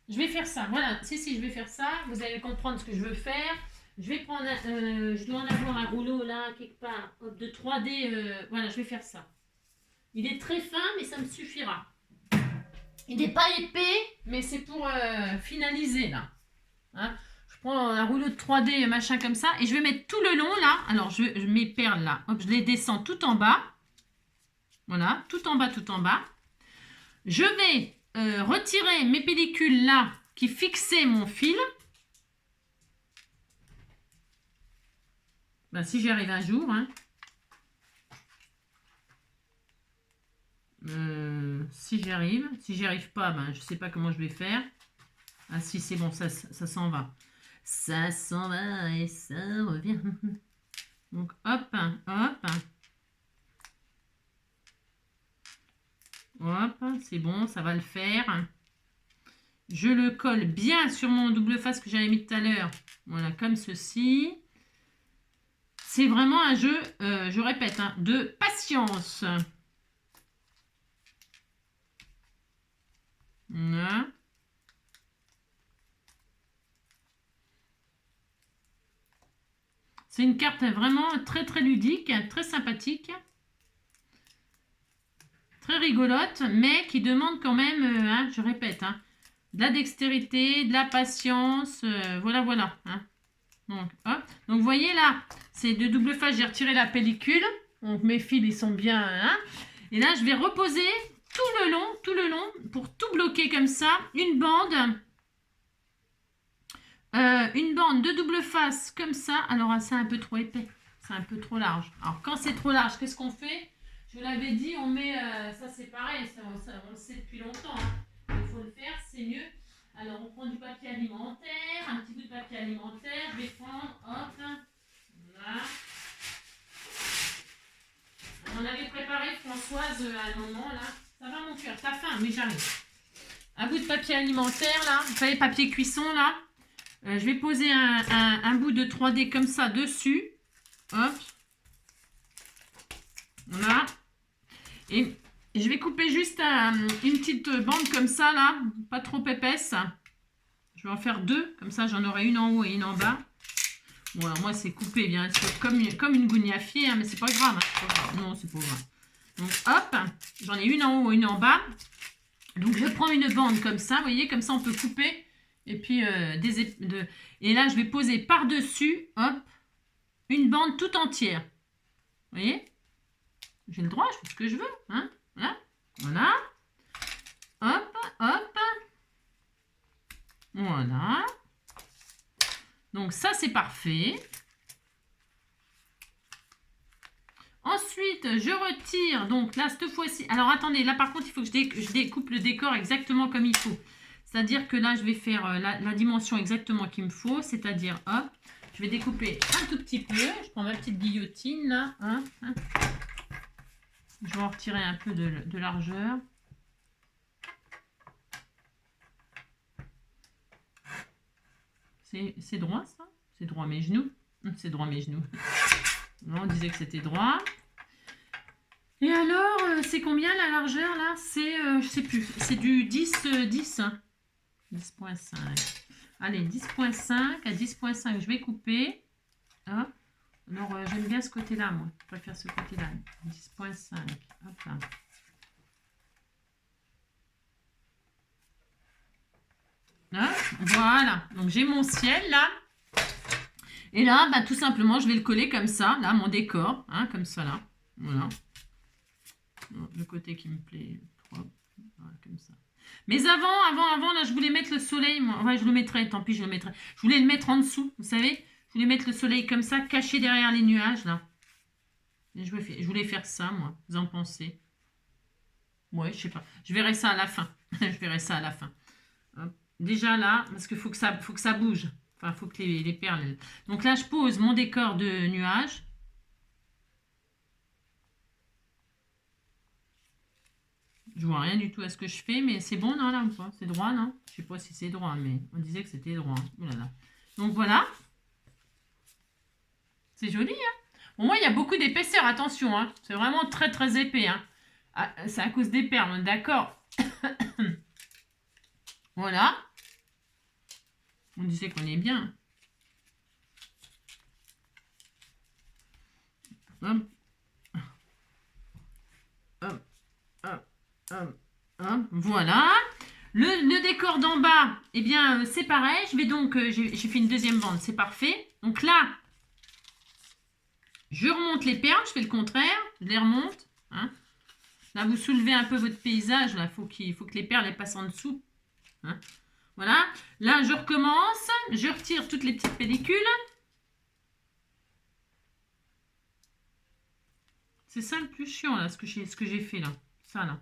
Speaker 1: Je vais faire ça, voilà. Si, je vais faire ça. Vous allez comprendre ce que je veux faire. Je vais prendre, je dois en avoir un rouleau là, quelque part, de 3D. Voilà, je vais faire ça. Il est très fin, mais ça me suffira. Il n'est pas épais, mais c'est pour finaliser là. Hein, je prends un rouleau de 3D, machin comme ça, et je vais mettre tout le long là. Alors, je mes perles là, hop, je les descends tout en bas. Voilà, tout en bas, tout en bas. Je vais retirer mes pellicules là qui fixaient mon fil. Ben, si j'y arrive un jour. Hein. Si j'y arrive. Si j'y arrive pas, ben, je sais pas comment je vais faire. Ah si, c'est bon, ça s'en va. Ça s'en va et ça revient. Donc, hop, hop. Hop, c'est bon, ça va le faire. Je le colle bien sur mon double face que j'avais mis tout à l'heure. Voilà, comme ceci. C'est vraiment un jeu, je répète, hein, de patience. Voilà. C'est une carte vraiment très très ludique, très sympathique. Très rigolote, mais qui demande quand même, hein, je répète, hein, de la dextérité, de la patience, voilà, voilà. Hein. Donc, hop. Donc, vous voyez là, c'est de double face, j'ai retiré la pellicule. Donc, mes fils, ils sont bien. Hein. Et là, je vais reposer tout le long, pour tout bloquer comme ça, une bande de double face comme ça. Alors, c'est un peu trop épais, c'est un peu trop large. Alors, quand c'est trop large, qu'est-ce qu'on fait? Je vous l'avais dit, on met, ça c'est pareil, on le sait depuis longtemps. Hein. Il faut le faire, c'est mieux. Alors, on prend du papier alimentaire, un petit bout de papier alimentaire. Je vais prendre, hop, voilà. On avait préparé Françoise à un moment, là. Ça va mon cœur, t'as faim, mais j'arrive. Un bout de papier alimentaire, là. Vous savez, papier cuisson, là. Je vais poser un bout de 3D comme ça dessus. Hop. Voilà. Et je vais couper juste une petite bande comme ça, là. Pas trop épaisse. Je vais en faire deux. Comme ça, j'en aurai une en haut et une en bas. Bon, alors moi, c'est coupé, bien sûr, comme une gougnafier, hein, mais c'est pas grave. Hein, non, c'est pas grave. Donc, hop, j'en ai une en haut et une en bas. Donc, je prends une bande comme ça, vous voyez, comme ça, on peut couper. Et puis, et là, je vais poser par-dessus, hop, une bande tout entière. Vous voyez? J'ai le droit, je fais ce que je veux. Hein, voilà. Voilà. Hop, hop. Voilà. Donc, ça, c'est parfait. Ensuite, je retire, donc là, cette fois-ci... Alors, attendez, là, par contre, il faut que je découpe le décor exactement comme il faut. C'est-à-dire que là, je vais faire la dimension exactement qu'il me faut. C'est-à-dire, hop, je vais découper un tout petit peu. Je prends ma petite guillotine, là. Hein. Je vais en retirer un peu de largeur. C'est droit, ça? C'est droit mes genoux? C'est droit mes genoux. On disait que c'était droit. Et alors, c'est combien la largeur là? C'est, je sais plus, c'est du 10, 10. Hein. 10.5. Allez, 10.5 à 10.5, je vais couper. Hop. Alors, j'aime bien ce côté-là, moi. Je préfère ce côté-là. 10.5. Hop là. Hop, voilà. Donc, j'ai mon ciel là. Et là, bah, tout simplement, je vais le coller comme ça, là, mon décor. Hein, comme ça, là. Voilà. Le côté qui me plaît. Voilà, comme ça. Mais avant, là, je voulais mettre le soleil. Moi. Ouais, je le mettrai, tant pis, je le mettrai. Je voulais le mettre en dessous, vous savez. Je voulais mettre le soleil comme ça, caché derrière les nuages, là. Et je voulais faire ça, moi. Vous en pensez? Ouais, je sais pas. Je verrai ça à la fin. Je verrai ça à la fin. Hop. Déjà là, parce qu'il faut que ça bouge. Enfin, il faut que les perles... Donc là, je pose mon décor de nuages. Je vois rien du tout à ce que je fais, mais c'est bon, non, là, ou pas? C'est droit, non? Je sais pas si c'est droit, mais on disait que c'était droit. Oh là là. Donc voilà. C'est joli, hein? Bon, moi, il y a beaucoup d'épaisseur, attention, hein. C'est vraiment très, très épais, hein. Ah, c'est à cause des perles, d'accord. Voilà. On disait qu'on est bien. Hop. Hop, hop, hop, hop. Voilà. Le décor d'en bas, eh bien, c'est pareil. Je vais donc, j'ai fait une deuxième bande, c'est parfait. Donc là, je remonte les perles, je fais le contraire, je les remonte. Hein. Là, vous soulevez un peu votre paysage. Là, faut que les perles elles passent en dessous. Hein. Voilà. Là, je recommence. Je retire toutes les petites pellicules. C'est ça le plus chiant, là, ce que j'ai fait, là. Ça, là.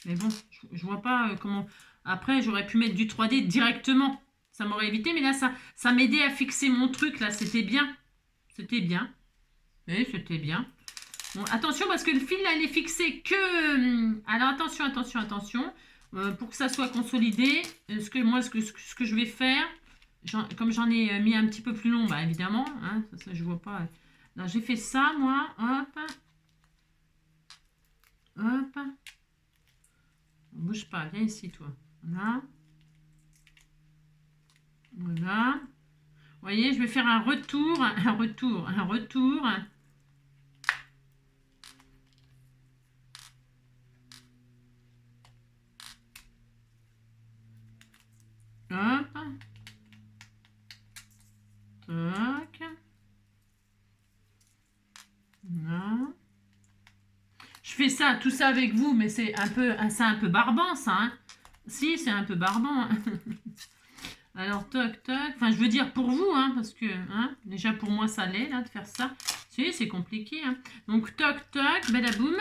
Speaker 1: Mais bon, je vois pas comment... Après, j'aurais pu mettre du 3D directement. Ça m'aurait évité, mais là, ça m'aidait à fixer mon truc, là. C'était bien. C'était bien. Oui, c'était bien. Bon, attention, parce que le fil, là, il est fixé que... Alors, attention, attention, attention. Pour que ça soit consolidé, ce que je vais faire, comme j'en ai mis un petit peu plus long, bah, évidemment, hein, ça, je vois pas. J'ai fait ça, moi. Hop. Hop. Bouge pas, viens ici, toi. Voilà. Voilà. Vous voyez, je vais faire un retour, un retour, un retour. Hop. Tac. Voilà. Je fais ça, tout ça avec vous, mais c'est un peu barbant, ça. Hein. Si, c'est un peu barbant. Hein. Alors, toc, toc. Enfin, je veux dire pour vous, hein, parce que hein, déjà pour moi, ça l'est, là, de faire ça. Si, c'est compliqué. Hein. Donc, toc, toc, badaboum.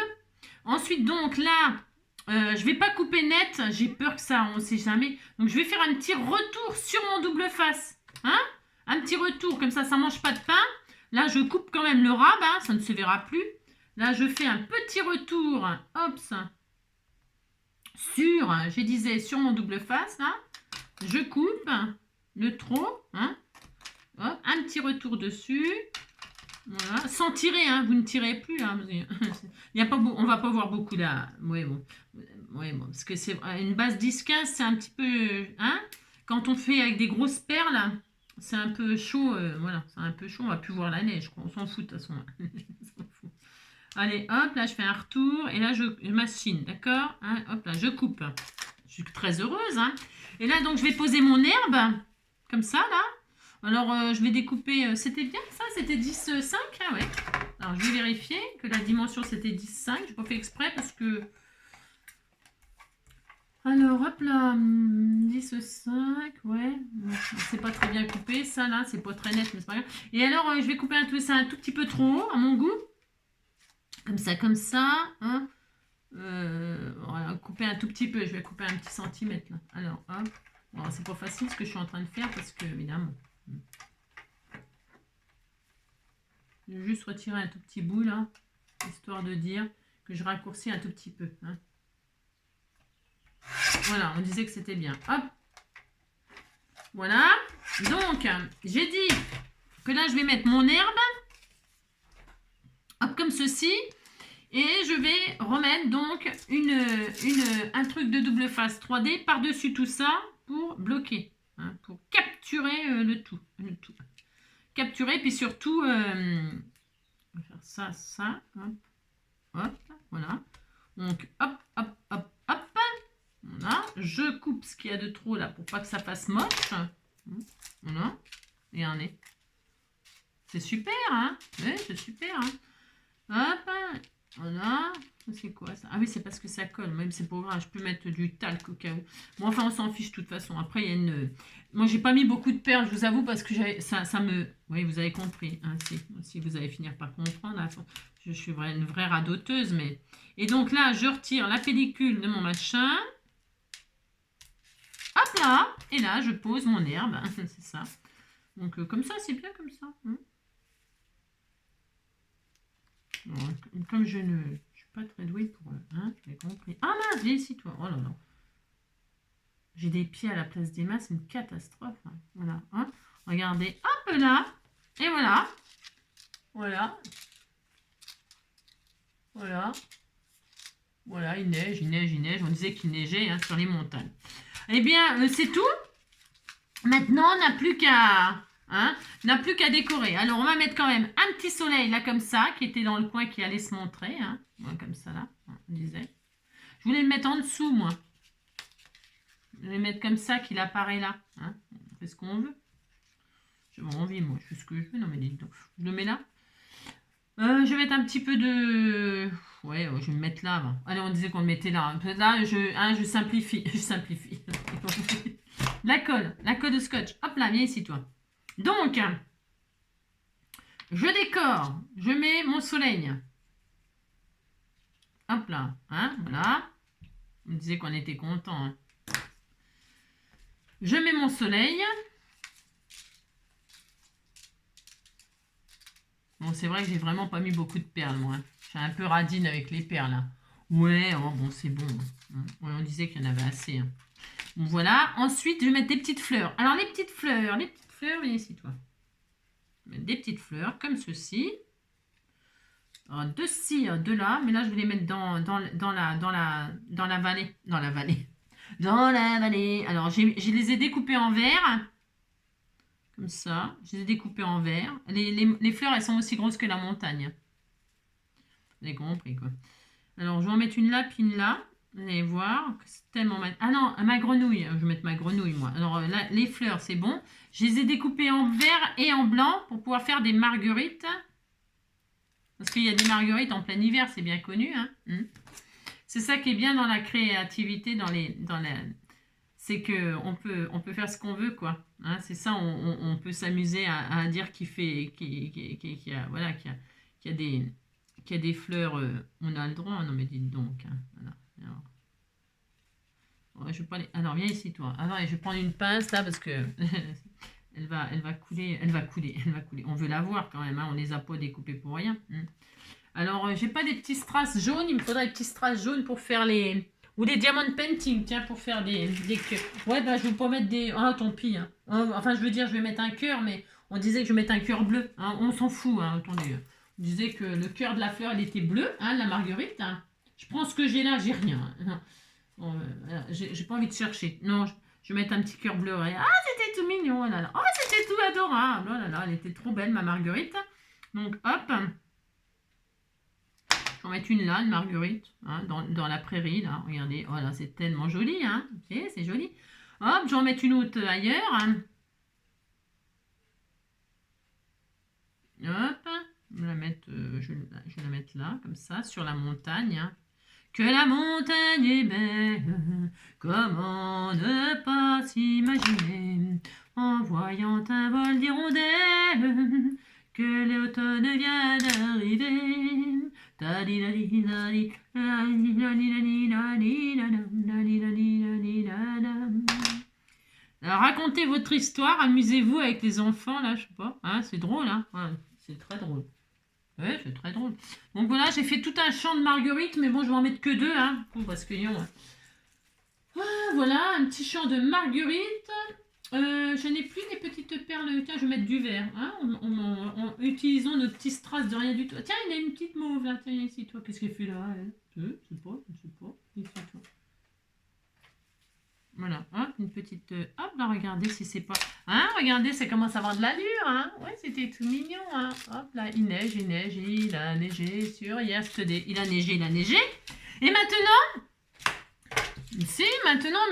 Speaker 1: Ensuite, donc, là, je vais pas couper net. J'ai peur que ça, on sait jamais. Donc, je vais faire un petit retour sur mon double face. Hein? Un petit retour, comme ça mange pas de pain. Là, je coupe quand même le rab, hein, ça ne se verra plus. Là, je fais un petit retour, hop, sur mon double face, là. Je coupe le trop, hein. Hop, un petit retour dessus. Voilà, sans tirer, hein, vous ne tirez plus. Hein, il y a pas on va pas voir beaucoup là. Oui, bon. Oui, bon, parce que c'est une base 10-15, c'est un petit peu... Hein, quand on fait avec des grosses perles, c'est un peu chaud. Voilà, c'est un peu chaud, on va plus voir la neige. On s'en fout de toute façon. Allez, hop, là, je fais un retour. Et là, je machine, d'accord, hein, hop, là, je coupe. Je suis très heureuse. Hein. Et là, donc, je vais poser mon herbe. Comme ça, là. Alors, je vais découper. C'était bien, ça? C'était 10,5 hein, ouais. Alors, je vais vérifier que la dimension, c'était 10,5. Je n'ai pas fait exprès parce que... Alors, hop là. 10,5, ouais. C'est pas très bien coupé. Ça, là, c'est pas très net, mais c'est pas grave. Et alors, je vais couper ça un tout petit peu trop haut, à mon goût. Comme ça. Hein. Voilà, couper un tout petit peu. Je vais couper un petit centimètre, là. Alors, hop. Bon, c'est pas facile ce que je suis en train de faire parce que, évidemment... Je vais juste retirer un tout petit bout, là. Histoire de dire que je raccourcis un tout petit peu. Hein. Voilà, on disait que c'était bien. Hop. Voilà. Donc, j'ai dit que là, je vais mettre mon herbe. Hop, comme ceci. Et je vais remettre donc un truc de double face 3D par-dessus tout ça pour bloquer. Hein, pour capturer le tout. Capturer, puis surtout... on va faire ça, ça. Hop, hop, voilà. Donc, hop, hop, hop, hop. Voilà. Je coupe ce qu'il y a de trop là pour pas que ça fasse moche. Voilà. Et un nez. C'est super, hein? Oui, c'est super, hein? Hop. Voilà. C'est quoi ça? Ah oui, c'est parce que ça colle. Même c'est pas grave. Je peux mettre du talc au cas où. Bon, enfin, on s'en fiche de toute façon. Après, il y a une... Moi, j'ai pas mis beaucoup de perles, je vous avoue, parce que ça me... Oui, vous avez compris. Hein, si vous allez finir par comprendre. Hein, je suis une vraie radoteuse, mais... Et donc là, je retire la pellicule de mon machin. Hop là. Et là, je pose mon herbe. C'est ça. Donc, comme ça, c'est bien comme ça. Hein. Bon, comme je pas très douée pour... Hein, j'ai compris. Ah mince, viens ici, toi. Oh là là. J'ai des pieds à la place des mains, c'est une catastrophe. Hein. Voilà. Hein. Regardez. Hop là. Et voilà. Voilà. Voilà. Voilà, il neige, il neige, il neige. On disait qu'il neigeait hein, sur les montagnes. Eh bien, c'est tout. Maintenant, on n'a plus qu'à... Hein, n'a plus qu'à décorer. Alors, on va mettre quand même un petit soleil, là, comme ça, qui était dans le coin, qui allait se montrer. Hein. Ouais, comme ça, là, on disait. Je voulais le mettre en dessous, moi. Je vais le mettre comme ça, qu'il apparaît là. Hein. On fait ce qu'on veut. J'ai envie, moi. Je fais ce que je veux. Non, mais dis donc. Je le mets là. Je vais mettre un petit peu de... Ouais, je vais me mettre là. Bah. Allez, on disait qu'on le mettait là. Là, je simplifie. Je simplifie. La colle de scotch. Hop là, viens ici, toi. Donc, je décore. Je mets mon soleil. Hop là. Hein, voilà. On me disait qu'on était content. Hein. Je mets mon soleil. Bon, c'est vrai que j'ai vraiment pas mis beaucoup de perles, moi. Je suis un peu radine avec les perles. Hein. Ouais, oh, bon, c'est bon. Ouais, on disait qu'il y en avait assez. Hein. Bon, voilà. Ensuite, je vais mettre des petites fleurs. Alors, les petites fleurs, viens ici, toi. Je vais mettre des petites fleurs, comme ceci. Alors, deux ci, deux là. Mais là, je vais les mettre dans la vallée. Dans la vallée. Dans la vallée. Alors, je les ai découpées en vert. Comme ça. Je les ai découpées en vert. Les fleurs, elles sont aussi grosses que la montagne. Vous avez compris, quoi. Alors, je vais en mettre une là, puis une là. Vous allez voir. C'est tellement mal. Ah non, ma grenouille. Je vais mettre ma grenouille, moi. Alors, là, les fleurs, c'est bon. Je les ai découpées en vert et en blanc pour pouvoir faire des marguerites. Parce qu'il y a des marguerites en plein hiver, c'est bien connu. Hein. C'est ça qui est bien dans la créativité, c'est qu'on peut faire ce qu'on veut, quoi. Hein, c'est ça, on peut s'amuser à dire qu'il y a des fleurs, on a le droit. Non, mais dites donc. Hein, voilà. Alors, je vais pas alors, viens ici, toi. Alors, je vais prendre une pince, là, parce que elle va couler. On veut la voir, quand même. Hein, on les a pas découpées pour rien. Alors, j'ai pas des petits strass jaunes. Il me faudrait des petits strass jaunes pour faire les... Ou des diamond painting, tiens, pour faire des cœurs. Ouais, bah, je vais pas mettre des... Ah, tant pis. Hein. Enfin, je veux dire, je vais mettre un cœur, mais on disait que je vais mettre un cœur bleu. Hein. On s'en fout, hein, attendez. On disait que le cœur de la fleur, elle était bleu, hein, la marguerite. Hein. Je prends ce que j'ai là, j'ai rien. Hein. Bon, j'ai pas envie de chercher. Non, je vais mettre un petit cœur bleu. Ah, c'était tout mignon. Oh, là là. Oh, c'était tout adorable. Oh là là, elle était trop belle, ma marguerite. Donc, hop. Je vais en mettre une là, une marguerite, hein, dans la prairie, là. Regardez, voilà, c'est tellement joli, hein. Okay, c'est joli. Hop, je vais en mettre une autre ailleurs. Hein. Hop, je vais la mettre là, comme ça, sur la montagne. Hein. Que la montagne est belle, comment ne pas s'imaginer, en voyant un vol d'hirondelles, que l'automne vient d'arriver. Alors, racontez votre histoire, amusez-vous avec les enfants, là, je sais pas. Hein, c'est drôle, hein. Ouais, c'est très drôle. Ouais, c'est très drôle. Donc voilà, j'ai fait tout un champ de marguerites, mais bon, je vais en mettre que deux, hein. Parce que, voilà, un petit champ de marguerites. Je n'ai plus les petites perles. Tiens, je vais mettre du vert. Hein. Utilisons notre petit strass de rien du tout. Tiens, il y a une petite mauve là. Tiens, ici, toi. Qu'est-ce qu'elle fait là, elle? Je sais pas. Ici, toi. Voilà, hop, une petite... hop, là, regardez si c'est pas... Hein, regardez, ça commence à avoir de l'allure, hein. Ouais, c'était tout mignon, hein. Hop, là, il neige, il a neigé sur Yesterday. Il a neigé. Et maintenant... Maintenant, je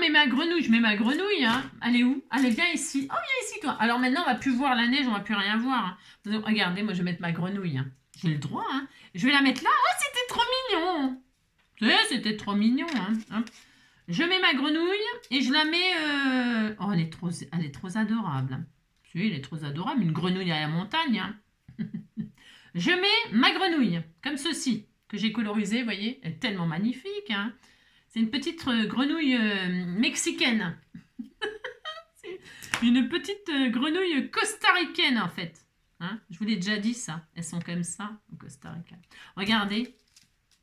Speaker 1: mets ma grenouille, hein. Elle est où? Elle est bien ici. Oh, viens ici, toi. Alors maintenant, on va plus voir la neige, on va plus rien voir. Hein. Donc, regardez, moi, je vais mettre ma grenouille. Hein. J'ai le droit, hein. Je vais la mettre là. Oh, c'était trop mignon. C'était trop mignon, hein. Hop. Je mets ma grenouille et je la mets... Oh, elle est trop adorable. Si, elle est trop adorable. Une grenouille à la montagne. Hein. Je mets ma grenouille, comme ceci, que j'ai colorisée, vous voyez. Elle est tellement magnifique. Hein. C'est une petite grenouille mexicaine. C'est une petite grenouille costaricaine, en fait. Hein, je vous l'ai déjà dit, ça. Elles sont comme ça, au Costa Rica. Regardez.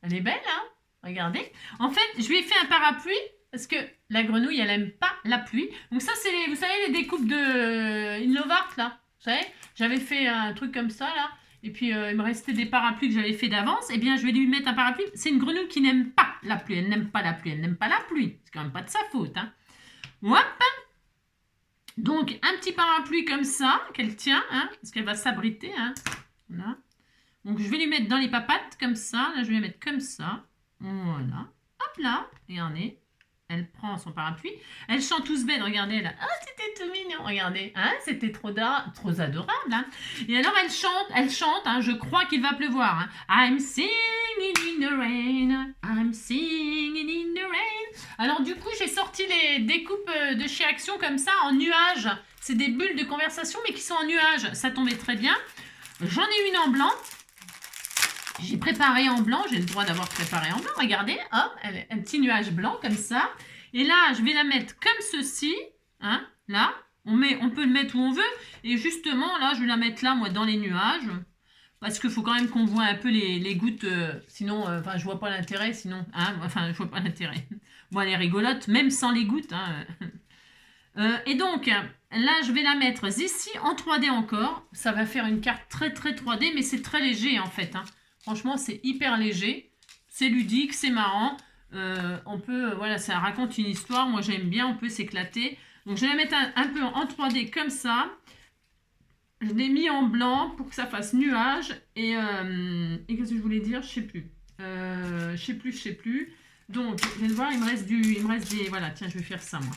Speaker 1: Elle est belle, hein? Regardez. En fait, je lui ai fait un parapluie parce que la grenouille, elle aime pas la pluie. Donc ça, c'est vous savez, les découpes de Inlovart, là. Vous savez, j'avais fait un truc comme ça, là. Et puis, il me restait des parapluies que j'avais fait d'avance. Eh bien, je vais lui mettre un parapluie. C'est une grenouille qui n'aime pas la pluie. Elle n'aime pas la pluie. Elle n'aime pas la pluie. C'est quand même pas de sa faute, hein. Hop. Donc, un petit parapluie comme ça, qu'elle tient, hein, parce qu'elle va s'abriter, hein. Voilà. Donc, je vais lui mettre dans les papates, comme ça. Là, je vais la mettre comme ça. Voilà. Hop là. Regardez. Elle prend son parapluie. Elle chante tous bête. Regardez là. Ah, c'était tout mignon. Regardez. Hein, c'était trop adorable. Hein. Et alors, elle chante. Hein, je crois qu'il va pleuvoir. Hein. I'm singing in the rain. I'm singing in the rain. Alors, du coup, j'ai sorti les découpes de chez Action comme ça en nuages. C'est des bulles de conversation, mais qui sont en nuages. Ça tombait très bien. J'en ai une en blanc. J'ai préparé en blanc, j'ai le droit d'avoir préparé en blanc. Regardez, hop, un petit nuage blanc comme ça. Et là, je vais la mettre comme ceci. Hein, là, on peut le mettre où on veut. Et justement, là, je vais la mettre là, moi, dans les nuages. Parce qu'il faut quand même qu'on voit un peu les gouttes. Sinon, enfin, je vois pas l'intérêt. Sinon, hein, enfin, je vois pas l'intérêt. Bon, elle est rigolote, même sans les gouttes. Hein. Et donc, là, je vais la mettre ici en 3D encore. Ça va faire une carte très, très 3D, mais c'est très léger, en fait. Hein. Franchement, c'est hyper léger, c'est ludique, c'est marrant. On peut, voilà, ça raconte une histoire. Moi, j'aime bien, on peut s'éclater. Donc, je vais la mettre un peu en 3D comme ça. Je l'ai mis en blanc pour que ça fasse nuage. Et qu'est-ce que je voulais dire? Je sais plus. Je sais plus. Donc, vous allez voir, il me reste des... Voilà, tiens, je vais faire ça, moi.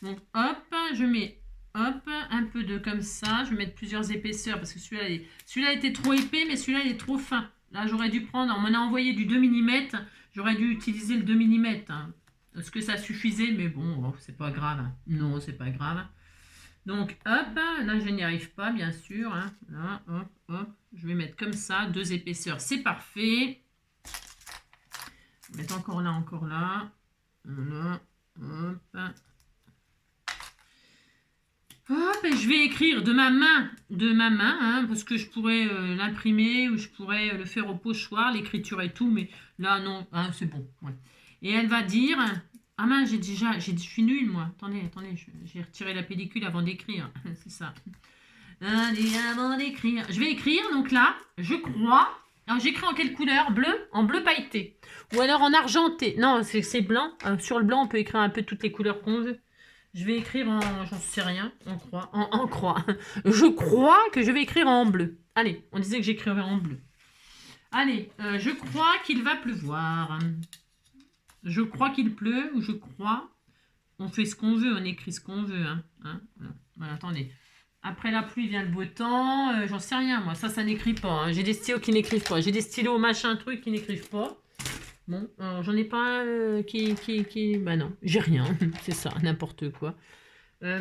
Speaker 1: Donc, hop, je mets... Hop, un peu de comme ça. Je vais mettre plusieurs épaisseurs parce que celui-là était trop épais, mais celui-là, il est trop fin. Là, j'aurais dû prendre, on m'en a envoyé du 2 mm, j'aurais dû utiliser le 2 mm. Hein. Est-ce que ça suffisait? Mais bon, oh, c'est pas grave. Hein. Non, c'est pas grave. Donc, hop, là, je n'y arrive pas, bien sûr. Hein. Là, hop, hop. Je vais mettre comme ça, 2 épaisseurs, c'est parfait. Je vais mettre encore là, encore là. Voilà, hop. Hop, et je vais écrire de ma main, hein, parce que je pourrais l'imprimer ou je pourrais le faire au pochoir, l'écriture et tout, mais là, non, hein, c'est bon. Ouais. Et elle va dire... Ah mince, je suis nulle, moi. Attendez, j'ai retiré la pellicule avant d'écrire. C'est ça. Allez, avant d'écrire. Je vais écrire, donc là, je crois... Alors, j'écris en quelle couleur? Bleu? En bleu pailleté. Ou alors en argenté. Non, c'est blanc. Sur le blanc, on peut écrire un peu toutes les couleurs qu'on veut. Je vais écrire en... J'en sais rien. En croix. Je crois que je vais écrire en bleu. Allez, on disait que j'écrirais en bleu. Allez, je crois qu'il va pleuvoir. Je crois qu'il pleut ou je crois. On fait ce qu'on veut, on écrit ce qu'on veut. Hein. Voilà, attendez. Après la pluie vient le beau temps. J'en sais rien, moi. Ça n'écrit pas. Hein. J'ai des stylos qui n'écrivent pas. J'ai des stylos machin truc qui n'écrivent pas. Bon, j'en ai pas qui... Bah non, j'ai rien. C'est ça, n'importe quoi. Que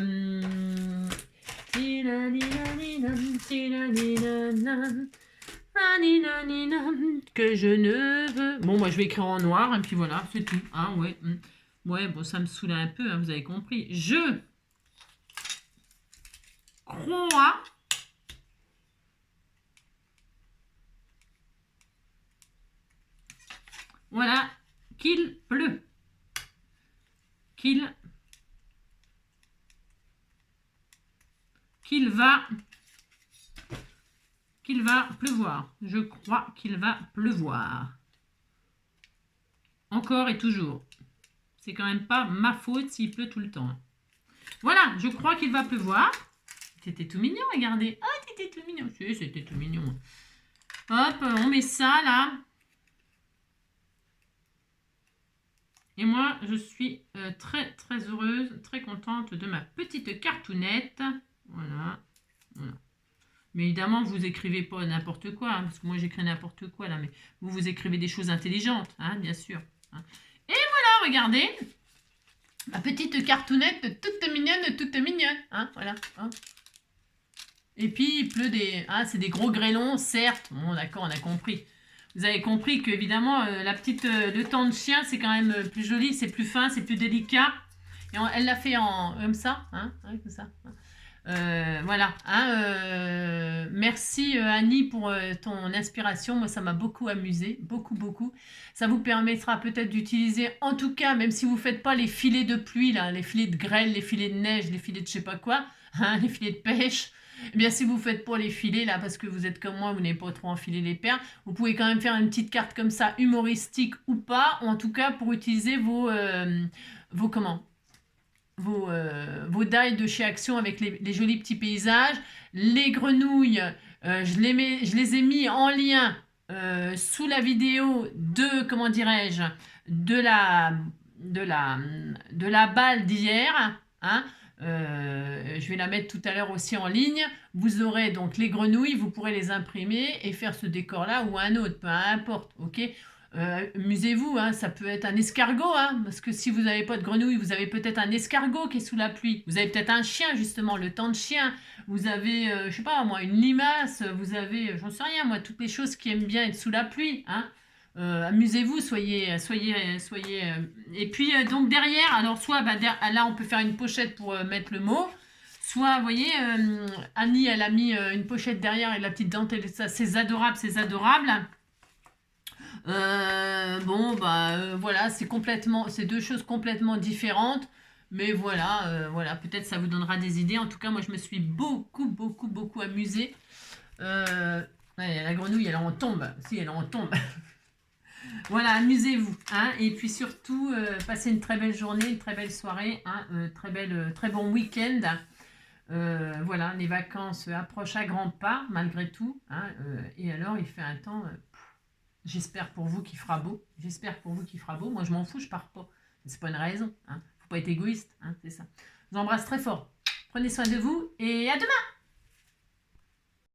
Speaker 1: je ne veux... Bon, moi, je vais écrire en noir, et puis voilà, c'est tout. Hein, ouais. Ouais, bon, ça me saoule un peu, hein, vous avez compris. Je crois... Voilà, qu'il pleut. Qu'il va pleuvoir. Je crois qu'il va pleuvoir. Encore et toujours. C'est quand même pas ma faute s'il pleut tout le temps. Voilà, je crois qu'il va pleuvoir. C'était tout mignon, regardez. Ah, c'était tout mignon. Si, c'était tout mignon. Hop, on met ça là. Et moi, je suis très, très heureuse, très contente de ma petite cartoonette. Voilà. Mais évidemment, vous écrivez pas n'importe quoi, hein, parce que moi, j'écris n'importe quoi, là. Mais vous écrivez des choses intelligentes, hein, bien sûr. Hein. Et voilà, regardez. Ma petite cartoonette toute mignonne. Hein, voilà. Hein. Et puis, il pleut des... Ah, c'est des gros grêlons, certes. Bon, d'accord, on a compris. Vous avez compris qu'évidemment, la petite de temps de chien, c'est quand même plus joli, c'est plus fin, c'est plus délicat. Et elle l'a fait en comme ça, hein, comme ça. Voilà. Hein, merci Annie pour ton inspiration. Moi, ça m'a beaucoup amusé, beaucoup, beaucoup. Ça vous permettra peut-être d'utiliser, en tout cas, même si vous ne faites pas les filets de pluie, là, les filets de grêle, les filets de neige, les filets de je sais pas quoi, hein, les filets de pêche. Eh bien, si vous ne faites pas les filets, là, parce que vous êtes comme moi, vous n'avez pas trop enfilé les perles, vous pouvez quand même faire une petite carte comme ça, humoristique ou pas, ou en tout cas pour utiliser vos comment vos dailles de chez Action avec les jolis petits paysages. Les grenouilles, je les ai mis en lien sous la vidéo de, comment dirais-je, de la, de la, de la balle d'hier. Hein. Je vais la mettre tout à l'heure aussi en ligne. Vous aurez donc les grenouilles, vous pourrez les imprimer et faire ce décor-là ou un autre, peu importe. Ok. Amusez-vous, hein, ça peut être un escargot, hein, parce que si vous n'avez pas de grenouille, vous avez peut-être un escargot qui est sous la pluie. Vous avez peut-être un chien, justement, le temps de chien. Vous avez, je sais pas moi, une limace. Vous avez, j'en sais rien, moi, toutes les choses qui aiment bien être sous la pluie. Hein. Amusez-vous, soyez. Et puis, donc derrière, alors soit, là, on peut faire une pochette pour mettre le mot. Soit, vous voyez, Annie, elle a mis une pochette derrière et la petite dentelle, ça, c'est adorable, c'est adorable. Bon, voilà, c'est deux choses complètement différentes. Mais voilà, voilà, peut-être ça vous donnera des idées. En tout cas, moi, je me suis beaucoup, beaucoup, beaucoup amusée. Ouais, la grenouille, elle en tombe. Si, elle en tombe. Voilà, amusez-vous. Hein, et puis surtout, passez une très belle journée, une très belle soirée, hein, très bon week-end. Voilà, les vacances approchent à grands pas, malgré tout. Hein, et alors, il fait un temps... J'espère pour vous qu'il fera beau. J'espère pour vous qu'il fera beau. Moi, je m'en fous, je pars pas. C'est pas une raison. Hein. Faut pas être égoïste. Hein, c'est ça. Je vous embrasse très fort. Prenez soin de vous et à demain.